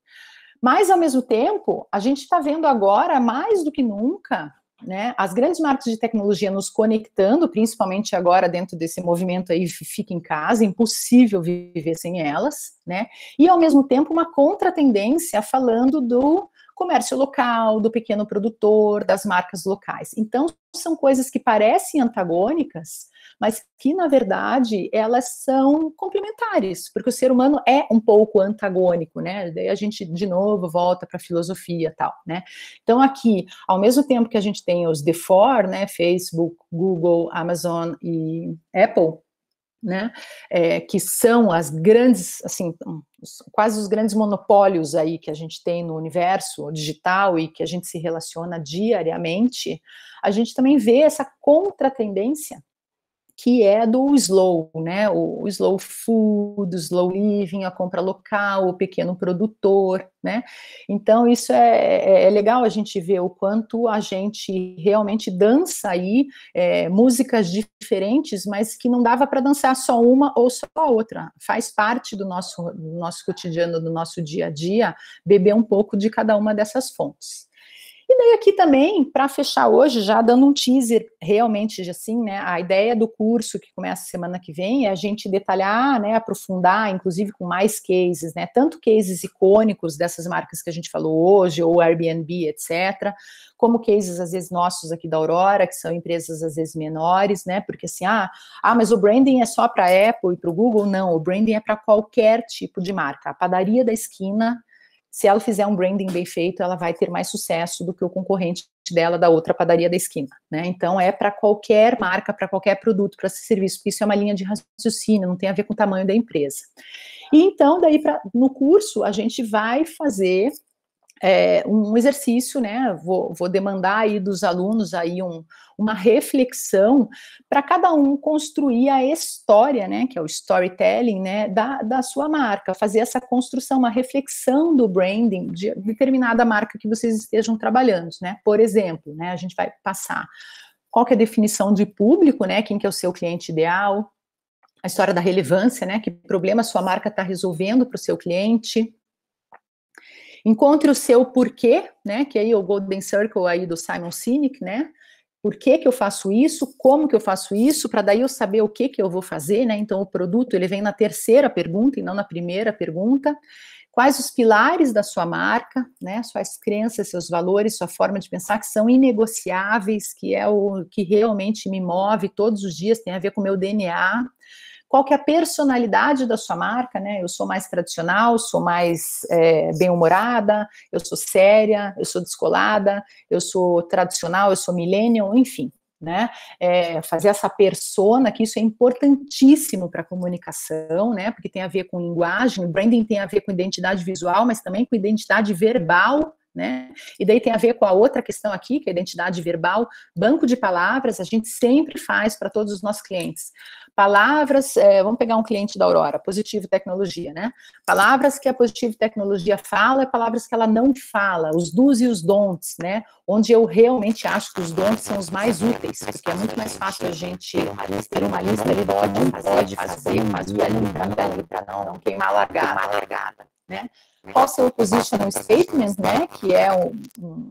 Mas, ao mesmo tempo, a gente está vendo agora, mais do que nunca, né, as grandes marcas de tecnologia nos conectando, principalmente agora dentro desse movimento aí, fica em casa, impossível viver sem elas, né, e, ao mesmo tempo, uma contratendência falando do comércio local, do pequeno produtor, das marcas locais. Então, são coisas que parecem antagônicas, mas que, na verdade, elas são complementares, porque o ser humano é um pouco antagônico, né? Daí a gente, de novo, volta para a filosofia e tal, né? Então, aqui, ao mesmo tempo que a gente tem os The Four, né? Facebook, Google, Amazon e Apple, né, que são as grandes, assim, quase os grandes monopólios aí que a gente tem no universo digital e que a gente se relaciona diariamente, a gente também vê essa contratendência que é do slow, né, o slow food, o slow living, a compra local, o pequeno produtor, né, então isso é legal a gente ver o quanto a gente realmente dança aí músicas diferentes, mas que não dava para dançar só uma ou só a outra, faz parte do nosso cotidiano, do nosso dia a dia, beber um pouco de cada uma dessas fontes. E daí aqui também, para fechar hoje, já dando um teaser realmente assim, né, a ideia do curso que começa semana que vem é a gente detalhar, né, aprofundar, inclusive com mais cases, né, tanto cases icônicos dessas marcas que a gente falou hoje, ou Airbnb, etc., como cases, às vezes, nossos aqui da Aurora, que são empresas, às vezes, menores, né, porque assim, mas o branding é só para a Apple e para o Google? Não, o branding é para qualquer tipo de marca. A padaria da esquina, se ela fizer um branding bem feito, ela vai ter mais sucesso do que o concorrente dela da outra padaria da esquina, né? Então, é para qualquer marca, para qualquer produto, para esse serviço, porque isso é uma linha de raciocínio, não tem a ver com o tamanho da empresa. E então, daí, no curso, a gente vai fazer um exercício, né, vou demandar aí dos alunos aí uma reflexão para cada um construir a história, né, que é o storytelling, né, da sua marca, fazer essa construção, uma reflexão do branding de determinada marca que vocês estejam trabalhando, né, por exemplo, né, a gente vai passar qual que é a definição de público, né, quem que é o seu cliente ideal, a história da relevância, né, que problema a sua marca está resolvendo para o seu cliente. Encontre o seu porquê, né, que aí é o Golden Circle aí do Simon Sinek, né, por que eu faço isso, como que eu faço isso, para daí eu saber o que eu vou fazer, né, então o produto, ele vem na terceira pergunta e não na primeira pergunta, quais os pilares da sua marca, né, suas crenças, seus valores, sua forma de pensar, que são inegociáveis, que é o que realmente me move todos os dias, tem a ver com o meu DNA, qual que é a personalidade da sua marca, né, eu sou mais tradicional, sou mais bem-humorada, eu sou séria, eu sou descolada, eu sou tradicional, eu sou millennial, enfim, né, fazer essa persona, que isso é importantíssimo para a comunicação, né, porque tem a ver com linguagem, branding tem a ver com identidade visual, mas também com identidade verbal, né, e daí tem a ver com a outra questão aqui, que é a identidade verbal, banco de palavras, a gente sempre faz para todos os nossos clientes. Palavras, vamos pegar um cliente da Aurora, Positivo Tecnologia, né? Palavras que a Positivo Tecnologia fala e palavras que ela não fala, os do's e os don'ts, né? Onde eu realmente acho que os don'ts são os mais úteis, porque é muito mais fácil a gente ter uma lista ali pode fazer, mas o ali para não queimar a largada, né? Qual o seu positional statement, né, que é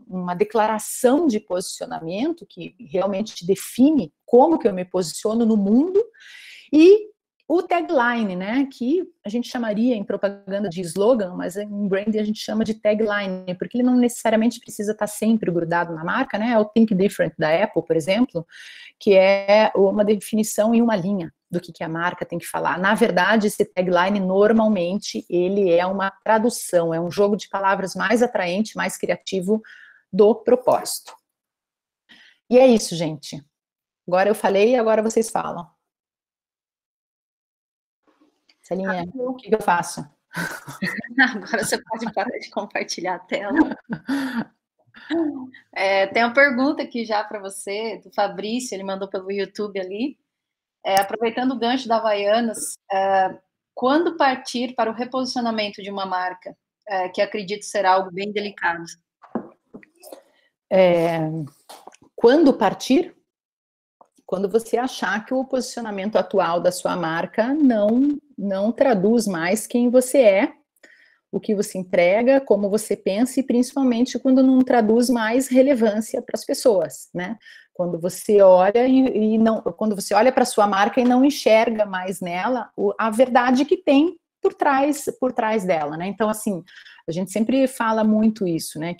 uma declaração de posicionamento que realmente define como que eu me posiciono no mundo, e o tagline, né, que a gente chamaria em propaganda de slogan, mas em branding a gente chama de tagline, porque ele não necessariamente precisa estar sempre grudado na marca, né, é o Think Different da Apple, por exemplo, que é uma definição em uma linha do que a marca tem que falar. Na verdade, esse tagline, normalmente, ele é uma tradução, é um jogo de palavras mais atraente, mais criativo do propósito. E é isso, gente. Agora eu falei, agora vocês falam. Celinha, o que eu faço? Agora você pode parar de compartilhar a tela. Tem uma pergunta aqui já para você, do Fabrício, ele mandou pelo YouTube ali. Aproveitando o gancho da Havaianas, quando partir para o reposicionamento de uma marca, que acredito ser algo bem delicado? Quando partir? Quando você achar que o posicionamento atual da sua marca não traduz mais quem você é, o que você entrega, como você pensa, e principalmente quando não traduz mais relevância para as pessoas, né? Quando você olha quando você olha para a sua marca e não enxerga mais nela a verdade que tem por trás dela, né? Então, assim, a gente sempre fala muito isso, né?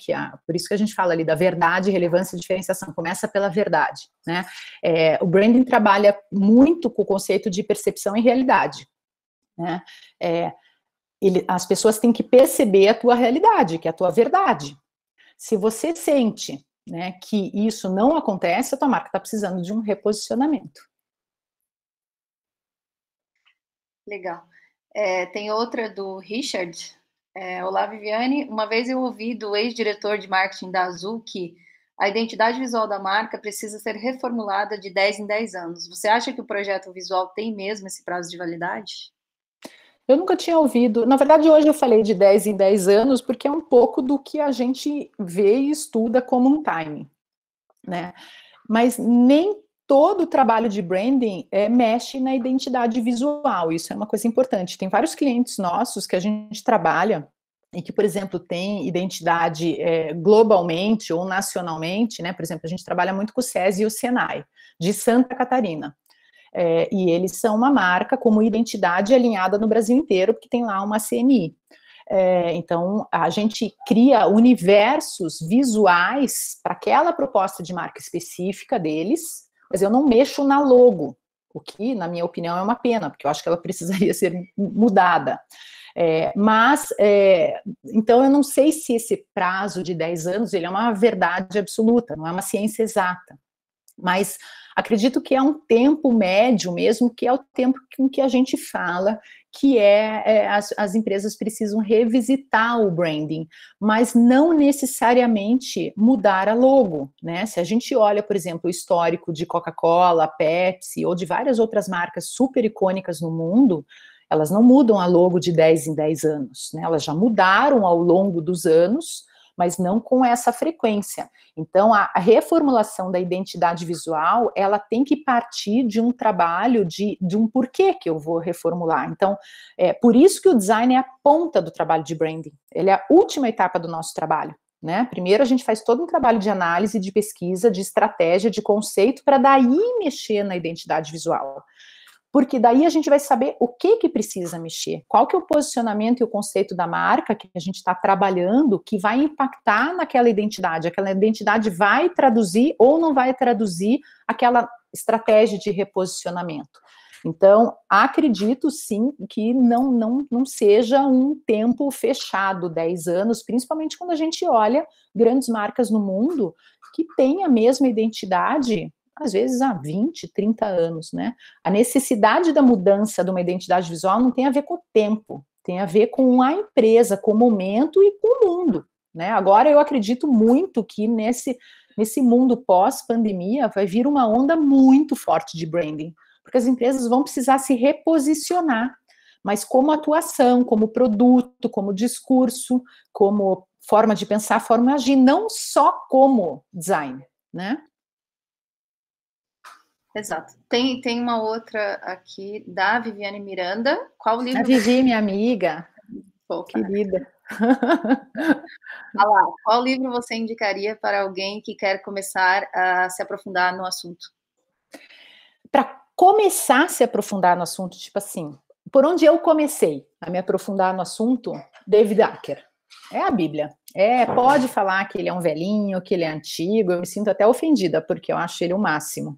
Por isso que a gente fala ali da verdade, relevância e diferenciação. Começa pela verdade, né? O branding trabalha muito com o conceito de percepção e realidade, né? As pessoas têm que perceber a tua realidade, que é a tua verdade. Se você sente, né, que isso não acontece, a tua marca está precisando de um reposicionamento. Legal. Tem outra do Richard. Olá, Viviane. Uma vez eu ouvi do ex-diretor de marketing da Azul que a identidade visual da marca precisa ser reformulada de 10 em 10 anos. Você acha que o projeto visual tem mesmo esse prazo de validade? Eu nunca tinha ouvido, na verdade hoje eu falei de 10 em 10 anos, porque é um pouco do que a gente vê e estuda como um timing, né? Mas nem todo o trabalho de branding mexe na identidade visual, isso é uma coisa importante. Tem vários clientes nossos que a gente trabalha e que, por exemplo, tem identidade globalmente ou nacionalmente, né? Por exemplo, a gente trabalha muito com o SESI e o Senai, de Santa Catarina. E eles são uma marca como identidade alinhada no Brasil inteiro, porque tem lá uma CNI. Então, a gente cria universos visuais para aquela proposta de marca específica deles, mas eu não mexo na logo, o que, na minha opinião, é uma pena, porque eu acho que ela precisaria ser mudada. Então, eu não sei se esse prazo de 10 anos ele é uma verdade absoluta, não é uma ciência exata. Mas acredito que é um tempo médio mesmo, que é o tempo com que a gente fala que as empresas precisam revisitar o branding, mas não necessariamente mudar a logo, né? Se a gente olha, por exemplo, o histórico de Coca-Cola, Pepsi ou de várias outras marcas super icônicas no mundo, elas não mudam a logo de 10 em 10 anos, né? Elas já mudaram ao longo dos anos, mas não com essa frequência. Então, a reformulação da identidade visual, ela tem que partir de um trabalho de um porquê que eu vou reformular. Então, por isso que o design é a ponta do trabalho de branding. Ele é a última etapa do nosso trabalho, né? Primeiro a gente faz todo um trabalho de análise, de pesquisa, de estratégia, de conceito, para daí mexer na identidade visual. Porque daí a gente vai saber o que precisa mexer, qual que é o posicionamento e o conceito da marca que a gente está trabalhando, que vai impactar naquela identidade vai traduzir ou não vai traduzir aquela estratégia de reposicionamento. Então, acredito sim que não seja um tempo fechado, 10 anos, principalmente quando a gente olha grandes marcas no mundo que têm a mesma identidade às vezes há 20, 30 anos, né? A necessidade da mudança de uma identidade visual não tem a ver com o tempo, tem a ver com a empresa, com o momento e com o mundo, né? Agora eu acredito muito que nesse mundo pós-pandemia vai vir uma onda muito forte de branding, porque as empresas vão precisar se reposicionar, mas como atuação, como produto, como discurso, como forma de pensar, forma de agir, não só como design, né? Exato. Tem uma outra aqui da Viviane Miranda. Qual livro? A Vivi, minha amiga, querida. Olá, qual livro você indicaria para alguém que quer começar a se aprofundar no assunto? Para começar a se aprofundar no assunto, tipo assim, por onde eu comecei a me aprofundar no assunto, David Acker. É a Bíblia. Pode falar que ele é um velhinho, que ele é antigo, eu me sinto até ofendida, porque eu acho ele o máximo.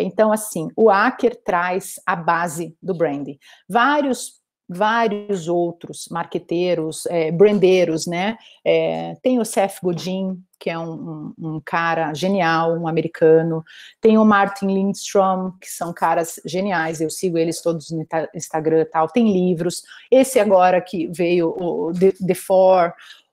Então, assim, o Acker traz a base do branding. Vários outros marqueteiros, brandeiros, né? Tem o Seth Godin, que é um cara genial, um americano. Tem o Martin Lindstrom, que são caras geniais, eu sigo eles todos no Instagram e tal. Tem livros. Esse agora que veio, o The Four,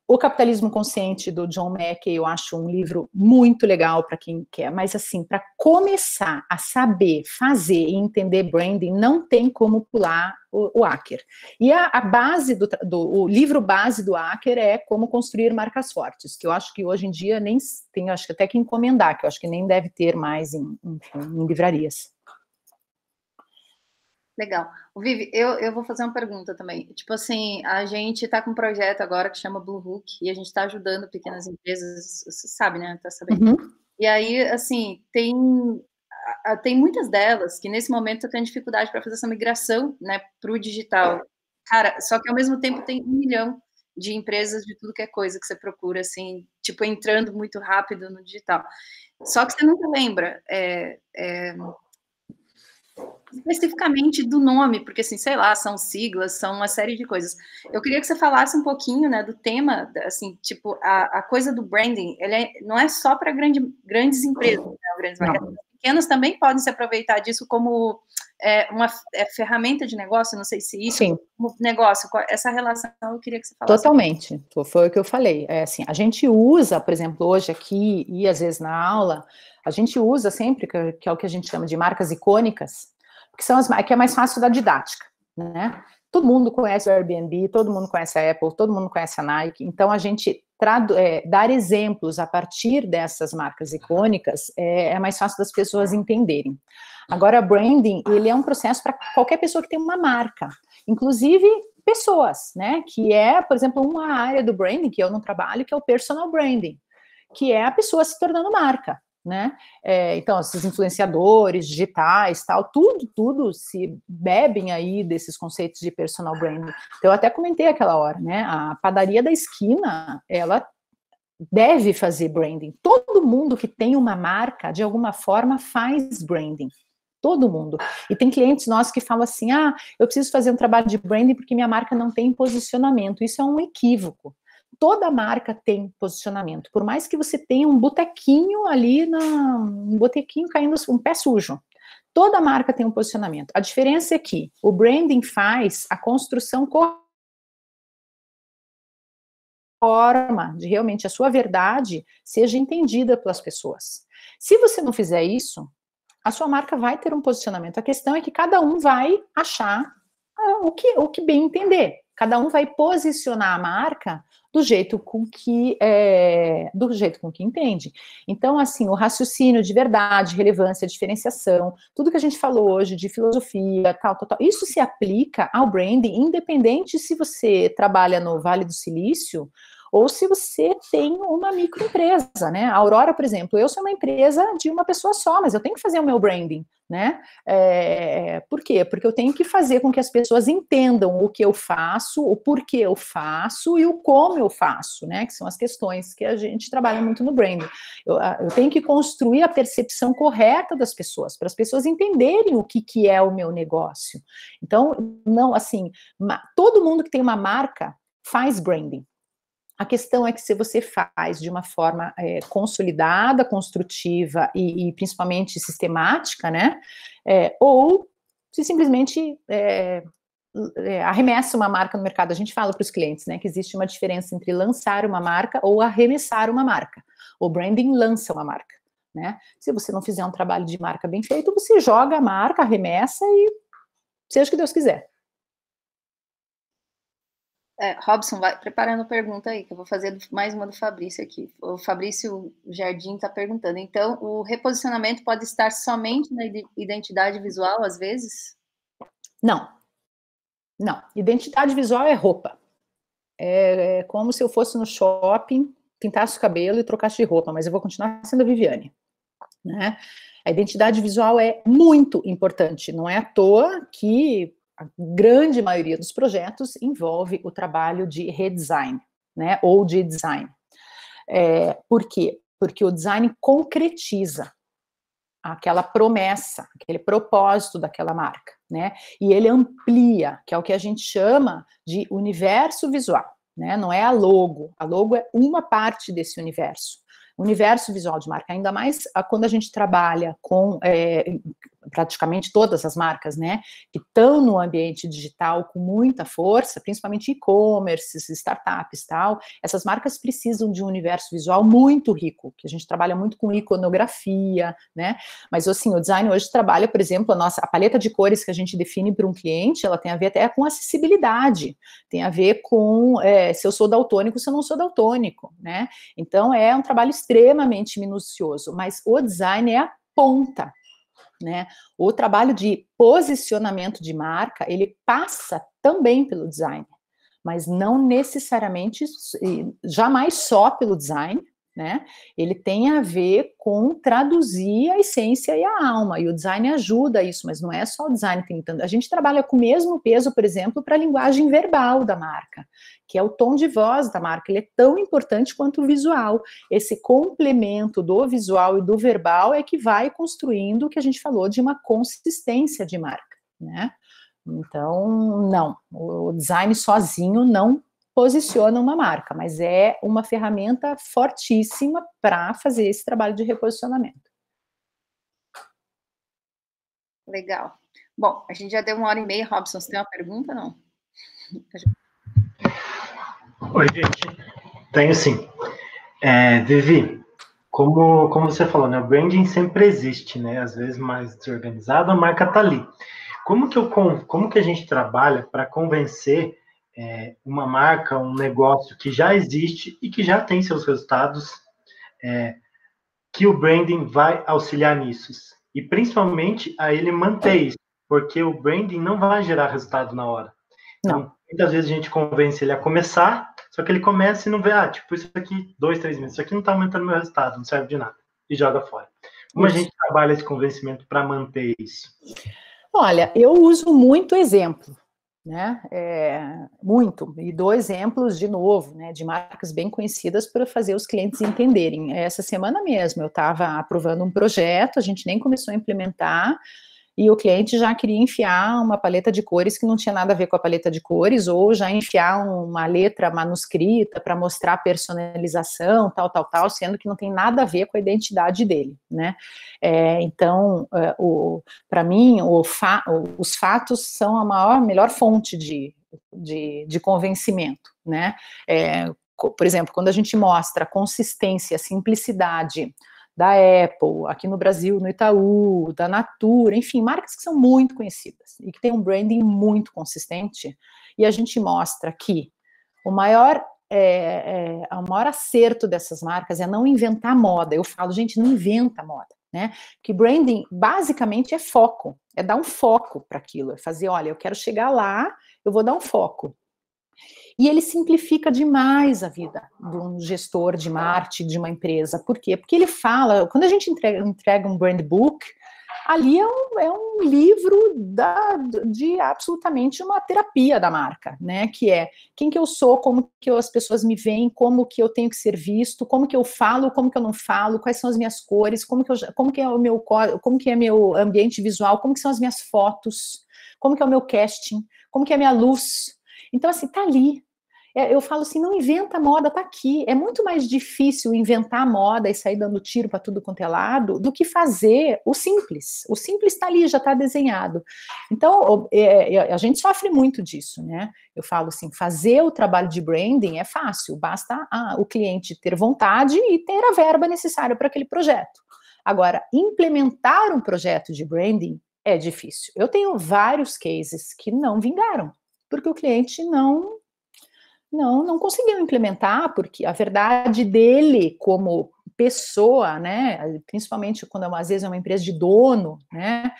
O Capitalismo Consciente, do John Mackey, eu acho um livro muito legal para quem quer, mas assim, para começar a saber, fazer e entender branding, não tem como pular o Acker. E a base o livro base do Acker é Como Construir Marcas Fortes, que eu acho que hoje em dia nem tem, acho que até que encomendar, que eu acho que nem deve ter mais em livrarias. Legal. Vivi, eu vou fazer uma pergunta também. Tipo assim, a gente está com um projeto agora que chama Blue Hook e a gente está ajudando pequenas empresas, você sabe, né? Tá sabendo? Uhum. E aí, assim, tem muitas delas que nesse momento têm dificuldade para fazer essa migração, né, para o digital. Cara, só que ao mesmo tempo tem 1 milhão de empresas de tudo que é coisa que você procura, assim, tipo, entrando muito rápido no digital. Só que você nunca lembra especificamente do nome, porque, assim, sei lá, são siglas, são uma série de coisas. Eu queria que você falasse um pouquinho, né, do tema, assim, tipo, a coisa do branding, não é só para grandes empresas, né, grandes marcas. Pequenas também podem se aproveitar disso como uma ferramenta de negócio, não sei se isso, Sim. Como negócio, essa relação eu queria que você falasse. Totalmente, foi o que eu falei. Assim, a gente usa, por exemplo, hoje aqui e às vezes na aula, a gente usa sempre, que é o que a gente chama de marcas icônicas, que são que é mais fácil da didática, né? Todo mundo conhece o Airbnb, todo mundo conhece a Apple, todo mundo conhece a Nike, então a gente dar exemplos a partir dessas marcas icônicas é mais fácil das pessoas entenderem. Agora, branding, ele é um processo para qualquer pessoa que tem uma marca, inclusive pessoas, né, que é, por exemplo, uma área do branding que eu não trabalho, que é o personal branding, que é a pessoa se tornando marca, né, então, esses influenciadores digitais, tal, tudo se bebem aí desses conceitos de personal branding. Então, eu até comentei aquela hora, né, a padaria da esquina, ela deve fazer branding. Todo mundo que tem uma marca, de alguma forma, faz branding. Todo mundo. E tem clientes nossos que falam assim, eu preciso fazer um trabalho de branding porque minha marca não tem posicionamento. Isso é um equívoco. Toda marca tem posicionamento. Por mais que você tenha um botequinho ali, um botequinho caindo, um pé sujo. Toda marca tem um posicionamento. A diferença é que o branding faz a construção forma de realmente a sua verdade seja entendida pelas pessoas. Se você não fizer isso, a sua marca vai ter um posicionamento. A questão é que cada um vai achar o que bem entender. Cada um vai posicionar a marca do jeito com que entende. Então, assim, o raciocínio de verdade, relevância, diferenciação, tudo que a gente falou hoje de filosofia, tal, isso se aplica ao branding, independente se você trabalha no Vale do Silício ou se você tem uma microempresa, né? A Aurora, por exemplo, eu sou uma empresa de uma pessoa só, mas eu tenho que fazer o meu branding, né? Por quê? Porque eu tenho que fazer com que as pessoas entendam o que eu faço, o porquê eu faço e o como eu faço, né? Que são as questões que a gente trabalha muito no branding. Eu tenho que construir a percepção correta das pessoas, para as pessoas entenderem o que é o meu negócio. Então, não, assim, todo mundo que tem uma marca faz branding. A questão é que se você faz de uma forma consolidada, construtiva e principalmente sistemática, né, ou se simplesmente arremessa uma marca no mercado. A gente fala para os clientes, né, que existe uma diferença entre lançar uma marca ou arremessar uma marca. O branding lança uma marca, né? Se você não fizer um trabalho de marca bem feito, você joga a marca, arremessa e seja o que Deus quiser. Robson, vai preparando a pergunta aí, que eu vou fazer mais uma do Fabrício aqui. O Fabrício Jardim está perguntando. Então, o reposicionamento pode estar somente na identidade visual, às vezes? Não. Não. Identidade visual é roupa. É como se eu fosse no shopping, pintasse o cabelo e trocasse de roupa, mas eu vou continuar sendo a Viviane, né? A identidade visual é muito importante. Não é à toa que a grande maioria dos projetos envolve o trabalho de redesign, né, ou de design. Por quê? Porque o design concretiza aquela promessa, aquele propósito daquela marca, né, e ele amplia, que é o que a gente chama de universo visual, né, não é a logo é uma parte desse universo. Universo visual de marca, ainda mais quando a gente trabalha com praticamente todas as marcas, né, que estão no ambiente digital com muita força, principalmente e-commerce, startups e tal, essas marcas precisam de um universo visual muito rico, que a gente trabalha muito com iconografia, né, mas assim, o design hoje trabalha, por exemplo, a paleta de cores que a gente define para um cliente, ela tem a ver até com acessibilidade, tem a ver com se eu sou daltônico, se eu não sou daltônico, né, então é um trabalho extremamente minucioso, mas o design é a ponta, né? O trabalho de posicionamento de marca, ele passa também pelo design, mas não necessariamente, jamais só pelo design, né? Ele tem a ver com traduzir a essência e a alma, e o design ajuda isso, mas não é só o design tentando. A gente trabalha com o mesmo peso, por exemplo, para a linguagem verbal da marca, que é o tom de voz da marca. Ele é tão importante quanto o visual. Esse complemento do visual e do verbal é que vai construindo o que a gente falou de uma consistência de marca, né? Então, não, o design sozinho não posiciona uma marca, mas é uma ferramenta fortíssima para fazer esse trabalho de reposicionamento. Legal. Bom, a gente já deu 1h30, Robson, você tem uma pergunta, não? Oi, gente. Tenho sim. Vivi, como você falou, né? O branding sempre existe, né? Às vezes mais desorganizado, a marca está ali. Como que a gente trabalha para convencer uma marca, um negócio que já existe e que já tem seus resultados, que o branding vai auxiliar nisso? E principalmente a ele manter isso, porque o branding não vai gerar resultado na hora. Então, muitas vezes a gente convence ele a começar, só que ele começa e não vê, tipo, isso aqui, 2, 3 meses, isso aqui não está aumentando meu resultado, não serve de nada, e joga fora. Como a gente trabalha esse convencimento para manter isso? Olha, eu uso muito exemplo, né? Muito, e dou exemplos de novo, né, de marcas bem conhecidas para fazer os clientes entenderem. Essa semana mesmo eu estava aprovando um projeto, a gente nem começou a implementar, e o cliente já queria enfiar uma paleta de cores que não tinha nada a ver com a paleta de cores, ou já enfiar uma letra manuscrita para mostrar personalização, tal, sendo que não tem nada a ver com a identidade dele, né? Então, para mim, os fatos são a melhor fonte de convencimento, né? Por exemplo, quando a gente mostra consistência, simplicidade da Apple, aqui no Brasil, no Itaú, da Natura, enfim, marcas que são muito conhecidas e que têm um branding muito consistente, e a gente mostra que o maior acerto dessas marcas é não inventar moda. Eu falo, gente, não inventa moda, né? Porque branding, basicamente, é foco, é dar um foco para aquilo, é fazer, olha, eu quero chegar lá, eu vou dar um foco. E ele simplifica demais a vida de um gestor de marketing de uma empresa. Por quê? Porque ele fala, quando a gente entrega um brand book, ali é um livro de absolutamente uma terapia da marca, né? Que é quem que eu sou, como que as pessoas me veem, como que eu tenho que ser visto, como que eu falo, como que eu não falo, quais são as minhas cores, como que é meu ambiente visual, como que são as minhas fotos, como que é o meu casting, como que é a minha luz. Então, assim, tá ali. Eu falo assim, não inventa moda, tá aqui. É muito mais difícil inventar moda e sair dando tiro para tudo quanto é lado do que fazer o simples. O simples está ali, já está desenhado. Então, a gente sofre muito disso, né? Eu falo assim, fazer o trabalho de branding é fácil, basta o cliente ter vontade e ter a verba necessária para aquele projeto. Agora, implementar um projeto de branding é difícil. Eu tenho vários cases que não vingaram, porque o cliente não conseguiu implementar, porque a verdade dele como pessoa, né, principalmente quando às vezes é uma empresa de dono, né,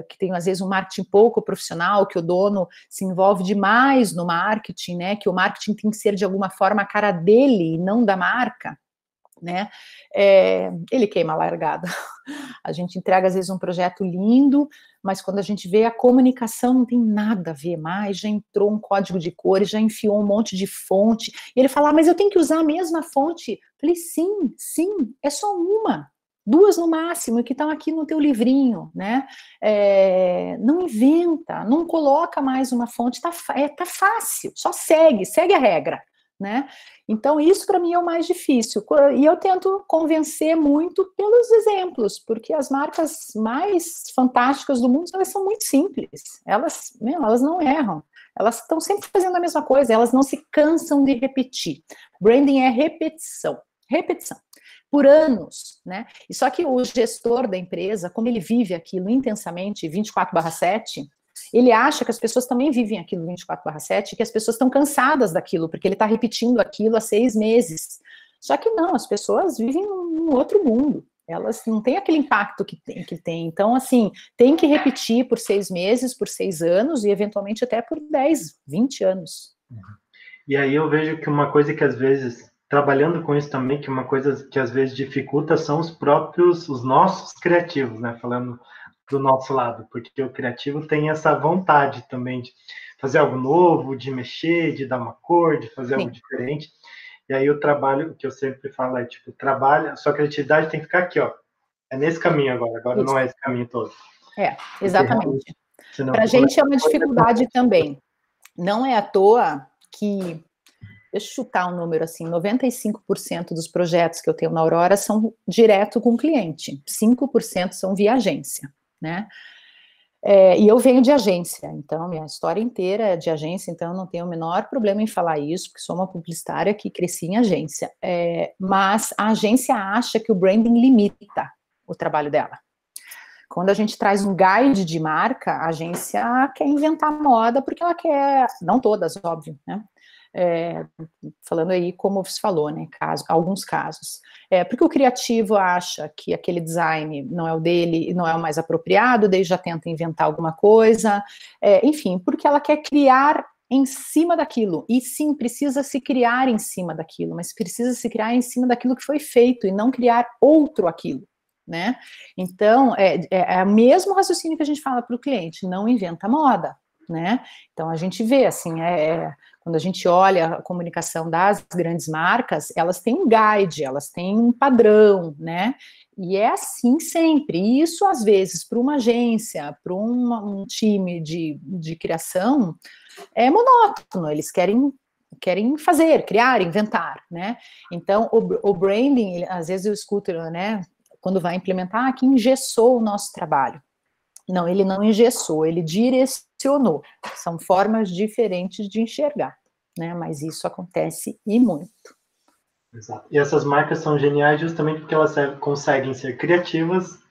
que tem às vezes um marketing pouco profissional, que o dono se envolve demais no marketing, né, que o marketing tem que ser de alguma forma a cara dele e não da marca, né, ele queima a largada. A gente entrega às vezes um projeto lindo, mas quando a gente vê a comunicação não tem nada a ver mais, já entrou um código de cores, já enfiou um monte de fonte, e ele fala, mas eu tenho que usar a mesma fonte. Falei, sim, é só uma, 2 no máximo, que estão aqui no teu livrinho, né? Não inventa, não coloca mais uma fonte, tá fácil, só segue a regra, né? Então, isso para mim é o mais difícil, e eu tento convencer muito pelos exemplos, porque as marcas mais fantásticas do mundo, elas são muito simples, elas não erram, elas estão sempre fazendo a mesma coisa, elas não se cansam de repetir. Branding é repetição, por anos, né? E só que o gestor da empresa, como ele vive aquilo intensamente, 24/7, ele acha que as pessoas também vivem aquilo 24/7, que as pessoas estão cansadas daquilo, porque ele está repetindo aquilo há 6 meses. Só que não, as pessoas vivem num outro mundo. Elas não têm aquele impacto que tem. Então, assim, tem que repetir por 6 meses, por 6 anos e, eventualmente, até por 10, 20 anos. E aí eu vejo que uma coisa que, às vezes, trabalhando com isso também, que uma coisa que às vezes dificulta são os nossos criativos, né? Falando do nosso lado, porque o criativo tem essa vontade também de fazer algo novo, de mexer, de dar uma cor, de fazer algo diferente. E aí o trabalho, que eu sempre falo é, tipo, a sua criatividade tem que ficar aqui, ó. É nesse caminho agora não é esse caminho todo. Exatamente. Para a gente é uma dificuldade também. Não é à toa que, deixa eu chutar um número assim, 95% dos projetos que eu tenho na Aurora são direto com o cliente, 5% são via agência, né? E eu venho de agência, então minha história inteira é de agência, então eu não tenho o menor problema em falar isso, porque sou uma publicitária que cresci em agência, mas a agência acha que o branding limita o trabalho dela. Quando a gente traz um guide de marca, a agência quer inventar moda, porque ela quer, não todas, óbvio, né? Falando aí como você falou, né, alguns casos, porque o criativo acha que aquele design não é o dele e não é o mais apropriado, daí já tenta inventar alguma coisa, enfim, porque ela quer criar em cima daquilo, e sim, precisa se criar em cima daquilo, mas precisa se criar em cima daquilo que foi feito, e não criar outro aquilo, né? Então, é o mesmo raciocínio que a gente fala para o cliente, não inventa moda, né? Então, a gente vê, assim, quando a gente olha a comunicação das grandes marcas, elas têm um guide, elas têm um padrão, né? E é assim sempre. E isso, às vezes, para uma agência, para um time de criação, é monótono. Eles querem fazer, criar, inventar, né? Então, o branding, às vezes eu escuto, né? Quando vai implementar, que engessou o nosso trabalho. Não, ele não engessou, ele direcionou. São formas diferentes de enxergar, né? Mas isso acontece e muito. Exato. E essas marcas são geniais justamente porque elas conseguem ser criativas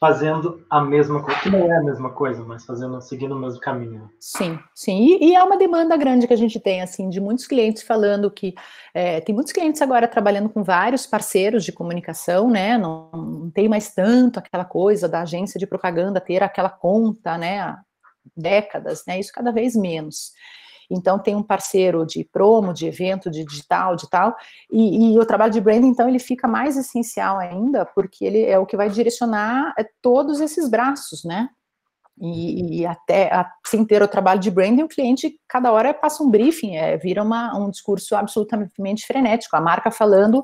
fazendo a mesma coisa, que não é a mesma coisa, mas seguindo o mesmo caminho. Sim, sim, e é uma demanda grande que a gente tem, assim, de muitos clientes falando que, tem muitos clientes agora trabalhando com vários parceiros de comunicação, né, não tem mais tanto aquela coisa da agência de propaganda ter aquela conta, né, há décadas, né, isso cada vez menos. Então, tem um parceiro de promo, de evento, de digital, de tal, e o trabalho de branding, então, ele fica mais essencial ainda, porque ele é o que vai direcionar todos esses braços, né? E até, sem ter o trabalho de branding, o cliente, cada hora passa um briefing, vira um discurso absolutamente frenético, a marca falando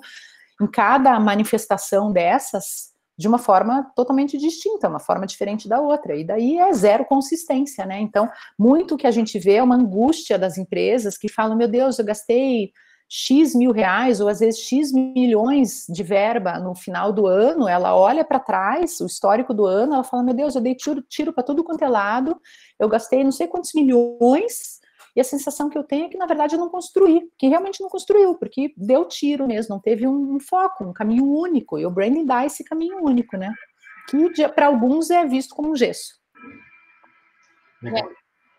em cada manifestação dessas, de uma forma totalmente distinta, uma forma diferente da outra, e daí é zero consistência, né? Então, muito que a gente vê é uma angústia das empresas que falam, meu Deus, eu gastei X mil reais, ou às vezes X milhões de verba no final do ano, ela olha para trás, o histórico do ano, ela fala, meu Deus, eu dei tiro para tudo quanto é lado, eu gastei não sei quantos milhões, e a sensação que eu tenho é que, na verdade, eu não construí, que realmente não construiu, porque deu tiro mesmo, não teve um foco, um caminho único, e o branding dá esse caminho único, né? Que para alguns é visto como um gesso.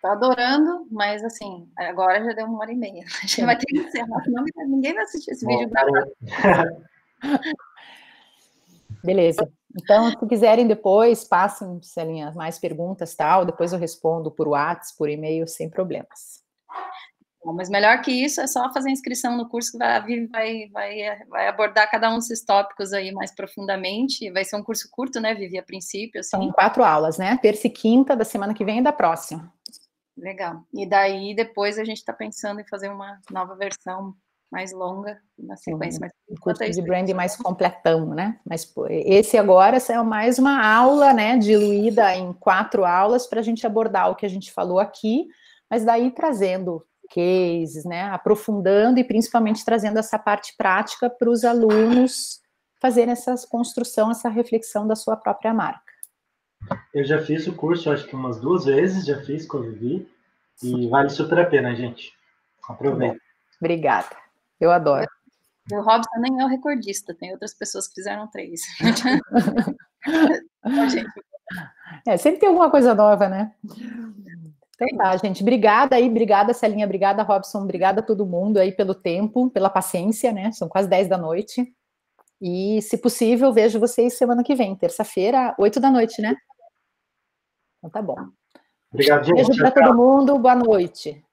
Tô adorando, mas assim, agora já deu 1h30. A gente vai ter que encerrar, senão ninguém vai assistir esse vídeo gravado. Beleza. Então, se quiserem depois, passem, Celinha, mais perguntas e tal, depois eu respondo por WhatsApp, por e-mail, sem problemas. Bom, mas melhor que isso é só fazer inscrição no curso que a Vivi vai abordar cada um desses tópicos aí mais profundamente. Vai ser um curso curto, né, Vivi, a princípio? Assim. São 4 aulas, né? Terça e quinta da semana que vem e da próxima. Legal. E daí, depois, a gente está pensando em fazer uma nova versão mais longa, na sequência. Mas, um curso de branding mais completão, né? Mas esse agora é mais uma aula, né, diluída em 4 aulas para a gente abordar o que a gente falou aqui, mas daí trazendo cases, né, aprofundando e principalmente trazendo essa parte prática para os alunos fazerem essa construção, essa reflexão da sua própria marca. Eu já fiz o curso, acho que umas 2 vezes, já fiz com a Vivi, e vale super a pena, gente. Aproveita. Obrigada, eu adoro. O Robson nem é o recordista, tem outras pessoas que fizeram 3. Sempre tem alguma coisa nova, né? Então tá, gente, obrigada aí, obrigada Celinha, obrigada Robson, obrigada a todo mundo aí pelo tempo, pela paciência, né, são quase 10 da noite, e se possível, vejo vocês semana que vem, terça-feira, 8 da noite, né? Então tá bom. Obrigado, gente. Beijo para todo mundo, boa noite.